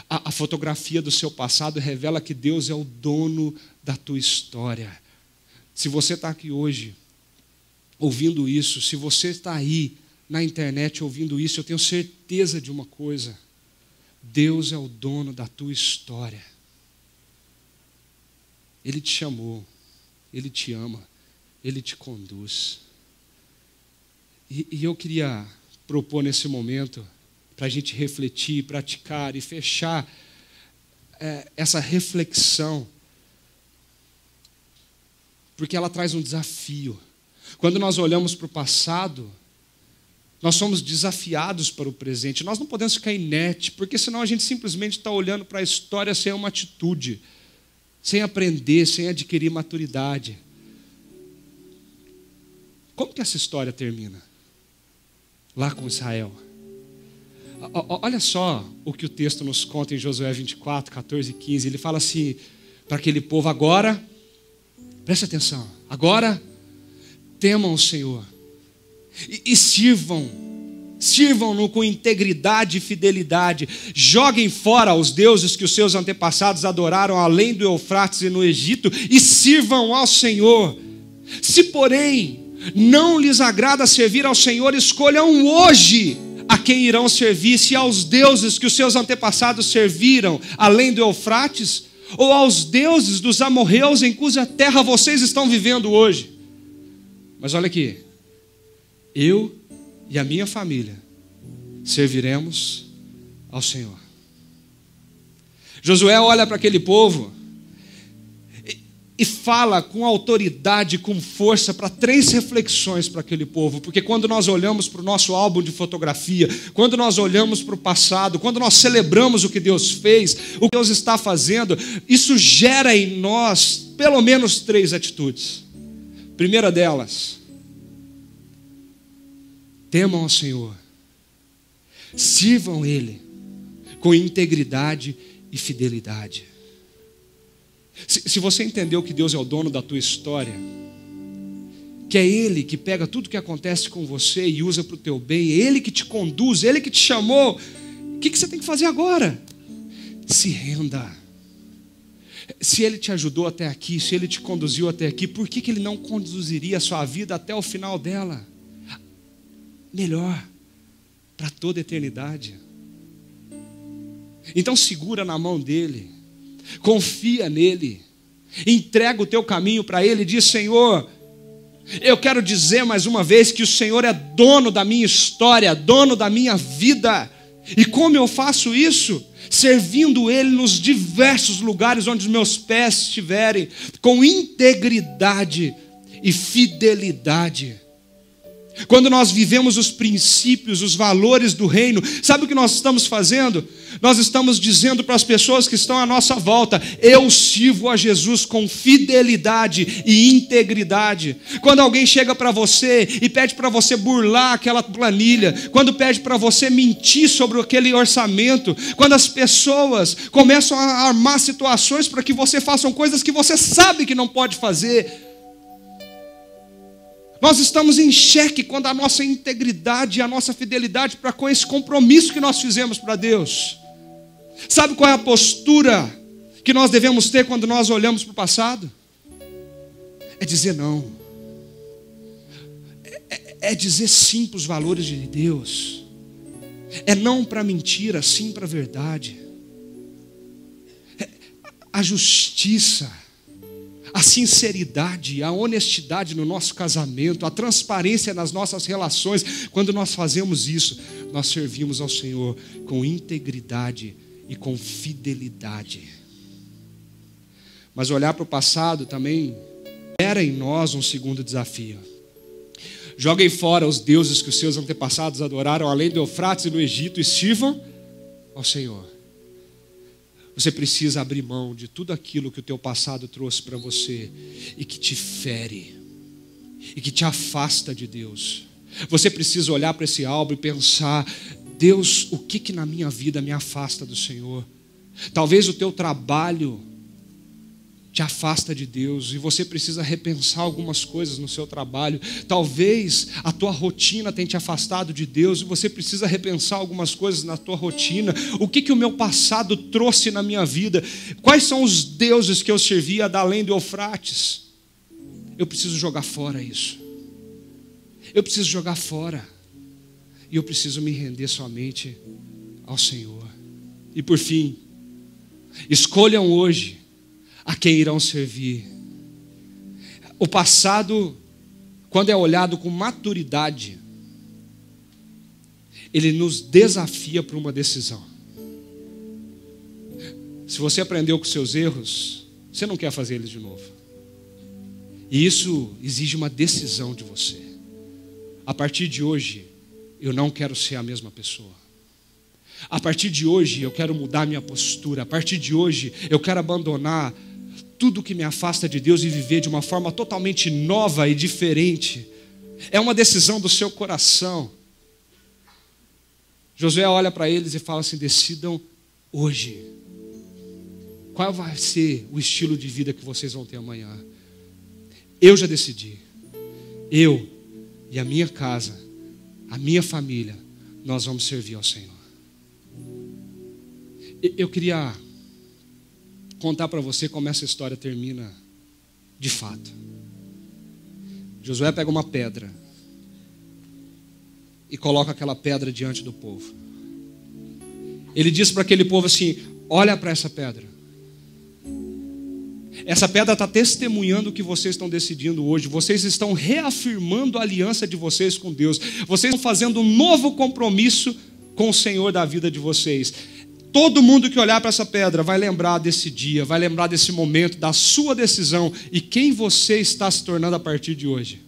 A fotografia do seu passado revela que Deus é o dono da tua história. Se você está aqui hoje ouvindo isso, se você está aí na internet ouvindo isso, eu tenho certeza de uma coisa: Deus é o dono da tua história. Ele te chamou, Ele te ama, Ele te conduz. E eu queria propor nesse momento, para a gente refletir, praticar e fechar essa reflexão, porque ela traz um desafio. Quando nós olhamos para o passado, nós somos desafiados para o presente. Nós não podemos ficar inerte, porque senão a gente simplesmente está olhando para a história sem uma atitude, sem aprender, sem adquirir maturidade. Como que essa história termina? Lá com Israel. Olha só o que o texto nos conta em Josué 24, 14 e 15. Ele fala assim para aquele povo: agora, preste atenção, agora temam o Senhor e sirvam-no com integridade e fidelidade. Joguem fora os deuses que os seus antepassados adoraram além do Eufrates e no Egito, e sirvam ao Senhor. Se, porém, não lhes agrada servir ao Senhor, escolham hoje a quem irão servir: se aos deuses que os seus antepassados serviram além do Eufrates, ou aos deuses dos amorreus em cuja terra vocês estão vivendo hoje. Mas olha aqui, eu e a minha família serviremos ao Senhor. Josué olha para aquele povo e fala com autoridade, com força, para 3 reflexões para aquele povo. Porque quando nós olhamos para o nosso álbum de fotografia, quando nós olhamos para o passado, quando nós celebramos o que Deus fez, o que Deus está fazendo, isso gera em nós pelo menos 3 atitudes. Primeira delas, temam ao Senhor, sirvam Ele com integridade e fidelidade. Se você entendeu que Deus é o dono da tua história, que é Ele que pega tudo que acontece com você e usa para o teu bem, é Ele que te conduz, Ele que te chamou, o que você tem que fazer agora? Se renda. Se Ele te ajudou até aqui, se Ele te conduziu até aqui, por que Ele não conduziria a sua vida até o final dela? Melhor, para toda a eternidade. Então segura na mão dEle, confia nele, entrega o teu caminho para Ele e diz: Senhor, eu quero dizer mais uma vez que o Senhor é dono da minha história, dono da minha vida. E como eu faço isso? Servindo Ele nos diversos lugares onde os meus pés estiverem, com integridade e fidelidade. Quando nós vivemos os princípios, os valores do reino, sabe o que nós estamos fazendo? Nós estamos dizendo para as pessoas que estão à nossa volta: eu sirvo a Jesus com fidelidade e integridade. Quando alguém chega para você e pede para você burlar aquela planilha, quando pede para você mentir sobre aquele orçamento, quando as pessoas começam a armar situações para que você faça coisas que você sabe que não pode fazer, nós estamos em xeque quando a nossa integridade e a nossa fidelidade para com esse compromisso que nós fizemos para Deus. Sabe qual é a postura que nós devemos ter quando nós olhamos para o passado? É dizer não. É dizer sim para os valores de Deus. É não para a mentira, sim para a verdade. A justiça, a sinceridade, a honestidade no nosso casamento, a transparência nas nossas relações. Quando nós fazemos isso, nós servimos ao Senhor com integridade e com fidelidade. Mas olhar para o passado também gera em nós um segundo desafio. Joguem fora os deuses que os seus antepassados adoraram além do Eufrates e do Egito e sirvam ao Senhor. Você precisa abrir mão de tudo aquilo que o teu passado trouxe para você e que te fere e que te afasta de Deus. Você precisa olhar para esse álbum e pensar: Deus, o que na minha vida me afasta do Senhor? Talvez o teu trabalho te afasta de Deus e você precisa repensar algumas coisas no seu trabalho. Talvez a tua rotina tenha te afastado de Deus e você precisa repensar algumas coisas na tua rotina. O que o meu passado trouxe na minha vida? Quais são os deuses que eu servia da além do Eufrates? Eu preciso jogar fora isso. Eu preciso jogar fora. E eu preciso me render somente ao Senhor. E por fim, escolham hoje a quem irão servir. O passado, quando é olhado com maturidade, ele nos desafia para uma decisão. Se você aprendeu com seus erros, você não quer fazer eles de novo. E isso exige uma decisão de você. A partir de hoje, eu não quero ser a mesma pessoa. A partir de hoje, eu quero mudar minha postura. A partir de hoje, eu quero abandonar tudo que me afasta de Deus e viver de uma forma totalmente nova e diferente. É uma decisão do seu coração. Josué olha para eles e fala assim: decidam hoje. Qual vai ser o estilo de vida que vocês vão ter amanhã? Eu já decidi. Eu e a minha casa, a minha família, nós vamos servir ao Senhor. Eu queria contar para você como essa história termina de fato. Josué pega uma pedra e coloca aquela pedra diante do povo. Ele diz para aquele povo assim: olha para essa pedra. Essa pedra está testemunhando o que vocês estão decidindo hoje. Vocês estão reafirmando a aliança de vocês com Deus. Vocês estão fazendo um novo compromisso com o Senhor da vida de vocês. Todo mundo que olhar para essa pedra vai lembrar desse dia, vai lembrar desse momento, da sua decisão e quem você está se tornando a partir de hoje.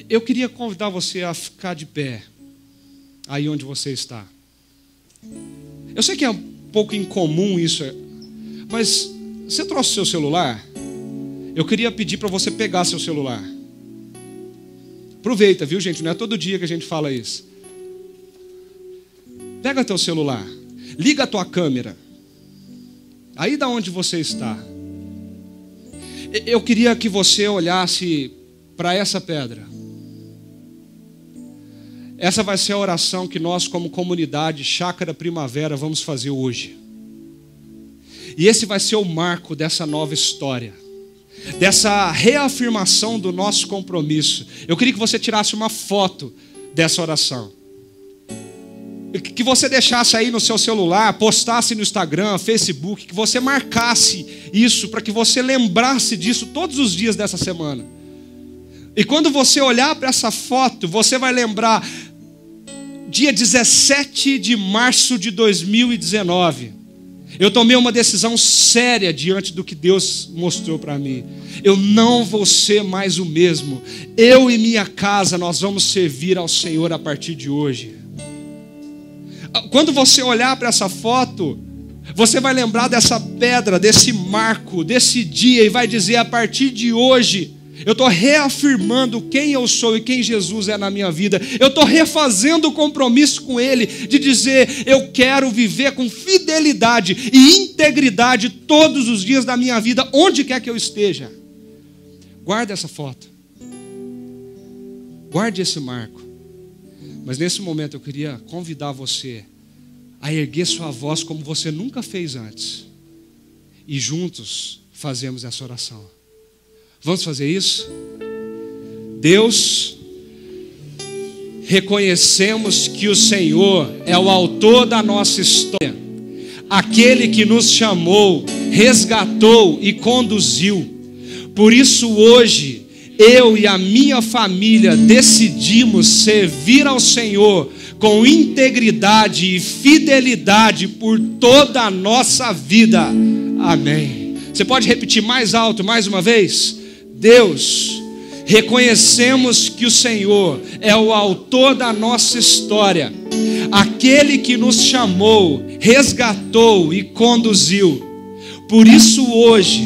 Eu queria convidar você a ficar de pé, aí onde você está. Eu sei que é um pouco incomum isso, mas você trouxe seu celular? Eu queria pedir para você pegar seu celular. Aproveita, viu, gente? Não é todo dia que a gente fala isso. Pega teu celular, liga a tua câmera, aí da onde você está. Eu queria que você olhasse para essa pedra. Essa vai ser a oração que nós, como comunidade Chácara Primavera, vamos fazer hoje. E esse vai ser o marco dessa nova história, dessa reafirmação do nosso compromisso. Eu queria que você tirasse uma foto dessa oração, que você deixasse aí no seu celular, postasse no Instagram, Facebook, que você marcasse isso, para que você lembrasse disso todos os dias dessa semana. E quando você olhar para essa foto, você vai lembrar dia 17 de março de 2019. Eu tomei uma decisão séria diante do que Deus mostrou para mim. Eu não vou ser mais o mesmo. Eu e minha casa, nós vamos servir ao Senhor a partir de hoje. Quando você olhar para essa foto, você vai lembrar dessa pedra, desse marco, desse dia, e vai dizer: a partir de hoje, eu estou reafirmando quem eu sou e quem Jesus é na minha vida. Eu estou refazendo o compromisso com Ele de dizer: eu quero viver com fidelidade e integridade todos os dias da minha vida, onde quer que eu esteja. Guarde essa foto. Guarde esse marco. Mas nesse momento eu queria convidar você a erguer sua voz como você nunca fez antes. E juntos fazemos essa oração. Vamos fazer isso? Deus, reconhecemos que o Senhor é o autor da nossa história, aquele que nos chamou, resgatou e conduziu. Por isso hoje, eu e a minha família decidimos servir ao Senhor com integridade e fidelidade por toda a nossa vida. Amém. Você pode repetir mais alto, mais uma vez? Deus, reconhecemos que o Senhor é o autor da nossa história, aquele que nos chamou, resgatou e conduziu. Por isso hoje,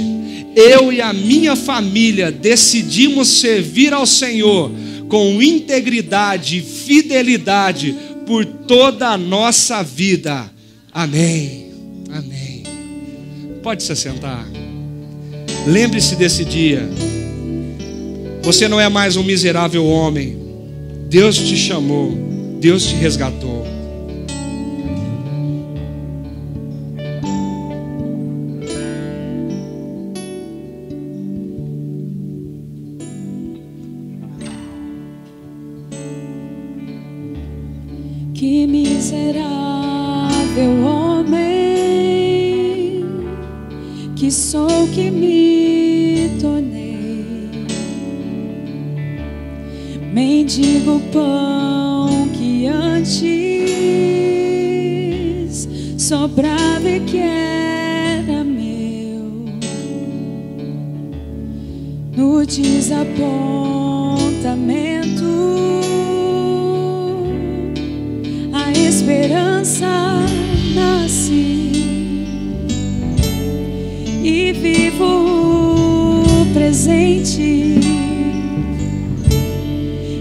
eu e a minha família decidimos servir ao Senhor com integridade e fidelidade por toda a nossa vida. Amém. Amém. Pode se assentar. Lembre-se desse dia. Você não é mais um miserável homem. Deus te chamou, Deus te resgatou. Que miserável homem que sou, que me tornei. Mendigo pão que antes sobrava e que era meu. No desapontamento, a esperança nasce e vivo o presente,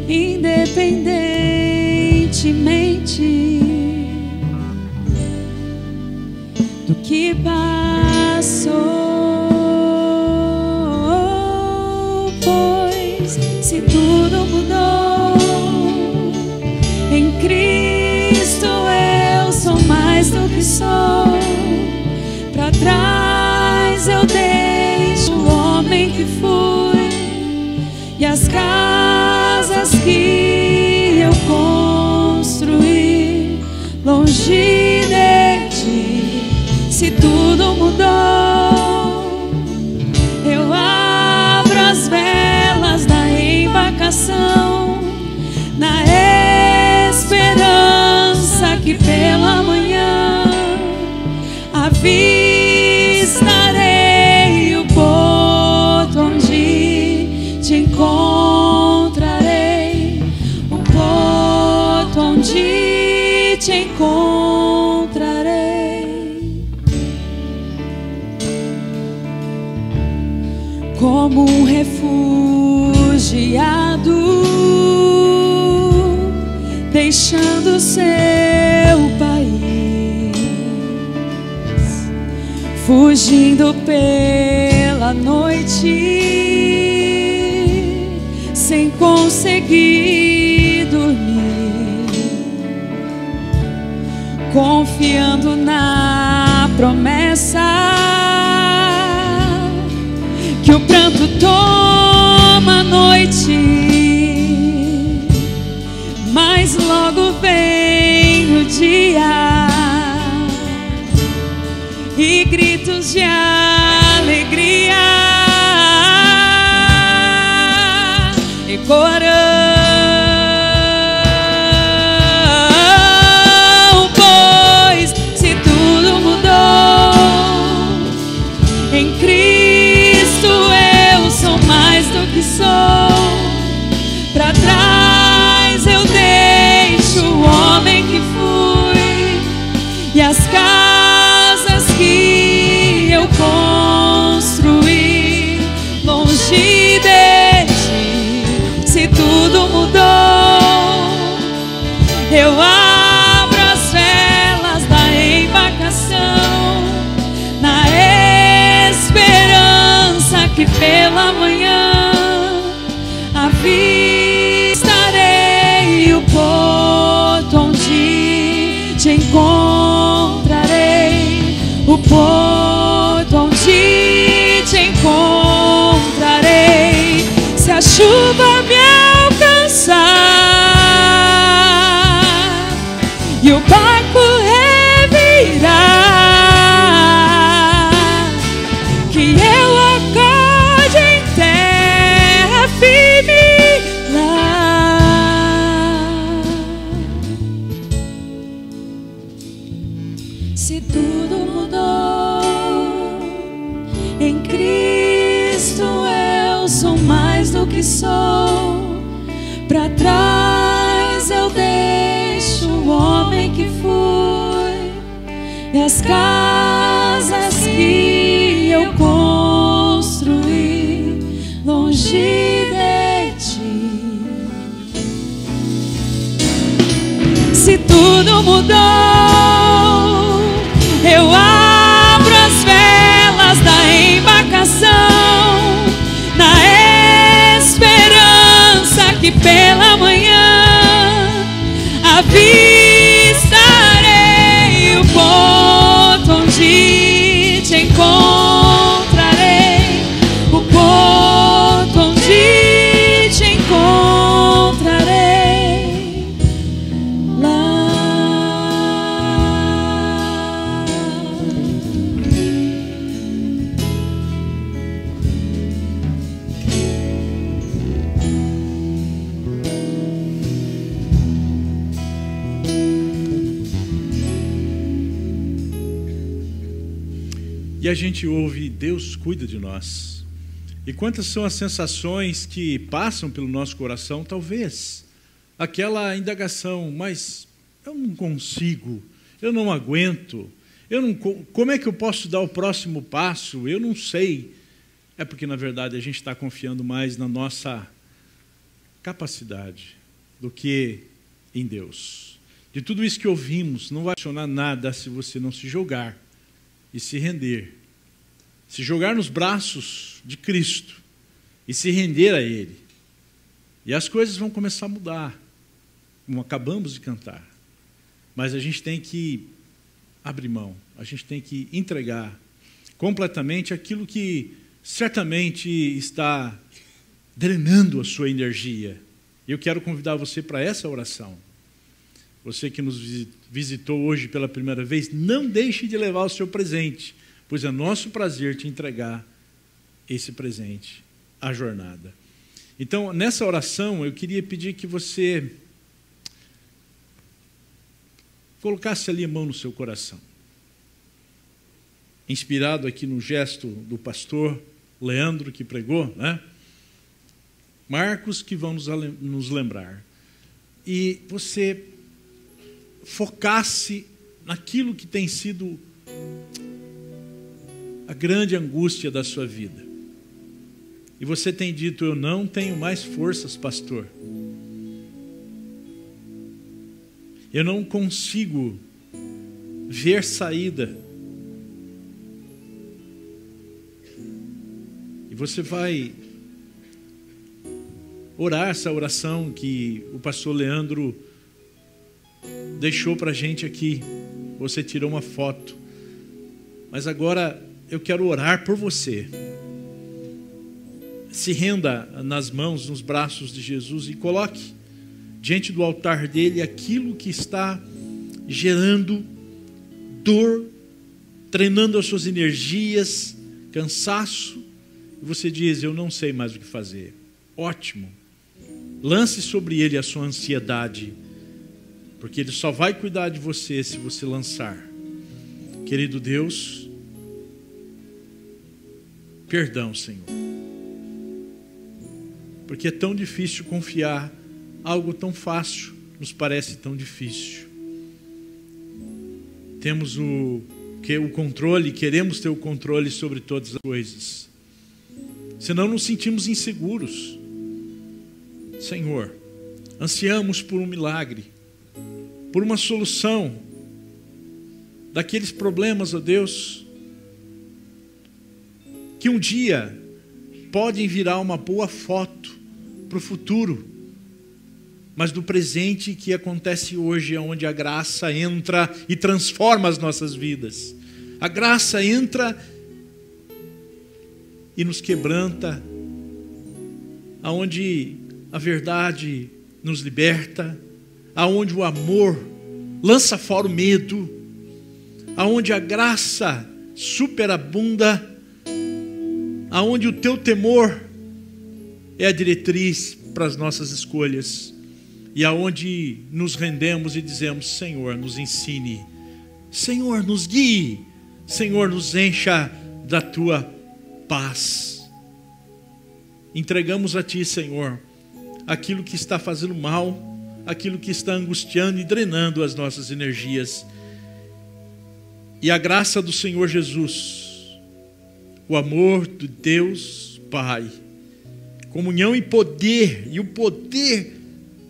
independentemente do que passou. Pois se tudo mudou em Cristo, eu sou mais do que sou. Pra trás eu deixo o homem que fui e as casas que eu construí longe de ti. Se tudo mudou, eu abro as velas da embarcação na esperança que pela manhã te encontrarei. Como um refugiado, deixando seu país, fugindo pela noite, sem conseguir dormir, confiando na promessa que o pranto toma a noite, mas logo vem o dia e gritos de alegria ecoarão, pois se tudo mudou em Cristo, eu sou mais do que sou. Pra trás eu deixo o homem que fui e as casas que eu construí longe de ti. Se tudo mudou, eu abro as velas da embarcação na esperança que pela manhã avistarei o porto onde te encontrarei, o porto onde te encontrarei. Se a chuva me alcançar e o barco revirar, que eu acorde em terra firme lá. Se tudo mudou em Cristo, eu sou mais do que sou. Pra trás eu deixo o homem que fui e as casas que eu construí longe de ti. Se tudo mudou, eu abro as velas da embarcação na esperança que pela manhã avistarei o porto onde te encontrarei, o porto onde te encontrarei lá. E a gente ouve, Deus cuida de nós. E quantas são as sensações que passam pelo nosso coração? Talvez aquela indagação, mas eu não consigo, eu não aguento, como é que eu posso dar o próximo passo? Eu não sei. É porque, na verdade, a gente está confiando mais na nossa capacidade do que em Deus. De tudo isso que ouvimos, não vai funcionar nada se você não se jogar e se render. Se jogar nos braços de Cristo e se render a Ele. E as coisas vão começar a mudar, como acabamos de cantar. Mas a gente tem que abrir mão, a gente tem que entregar completamente aquilo que certamente está drenando a sua energia. E eu quero convidar você para essa oração. Você que nos visitou hoje pela primeira vez, não deixe de levar o seu presente, pois é nosso prazer te entregar esse presente, a jornada. Então, nessa oração, eu queria pedir que você colocasse ali a mão no seu coração. Inspirado aqui no gesto do pastor Leandro, que pregou, né? Marcos que vão nos lembrar. E você focasse naquilo que tem sido a grande angústia da sua vida. E você tem dito: eu não tenho mais forças, pastor. Eu não consigo ver saída. E você vai orar essa oração que o pastor Leandro deixou para a gente aqui. Você tirou uma foto. Mas agora eu quero orar por você. Se renda nas mãos, nos braços de Jesus e coloque diante do altar dele aquilo que está gerando dor, treinando as suas energias, cansaço. E você diz: eu não sei mais o que fazer. Ótimo. Lance sobre ele a sua ansiedade, porque ele só vai cuidar de você se você lançar. Querido Deus, perdão, Senhor, porque é tão difícil confiar. Algo tão fácil nos parece tão difícil. Temos o controle, queremos ter o controle sobre todas as coisas. Senão nos sentimos inseguros. Senhor, ansiamos por um milagre, por uma solução daqueles problemas, ó Deus, que um dia podem virar uma boa foto para o futuro, mas do presente que acontece hoje, onde a graça entra e transforma as nossas vidas. A graça entra e nos quebranta, aonde a verdade nos liberta, aonde o amor lança fora o medo, aonde a graça superabunda, aonde o teu temor é a diretriz para as nossas escolhas, e aonde nos rendemos e dizemos: Senhor, nos ensine, Senhor, nos guie, Senhor, nos encha da tua paz. Entregamos a ti, Senhor, aquilo que está fazendo mal, aquilo que está angustiando e drenando as nossas energias. E a graça do Senhor Jesus, o amor de Deus Pai, comunhão e o poder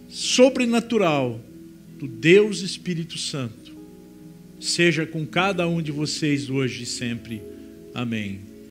sobrenatural do Deus Espírito Santo, seja com cada um de vocês hoje e sempre. Amém.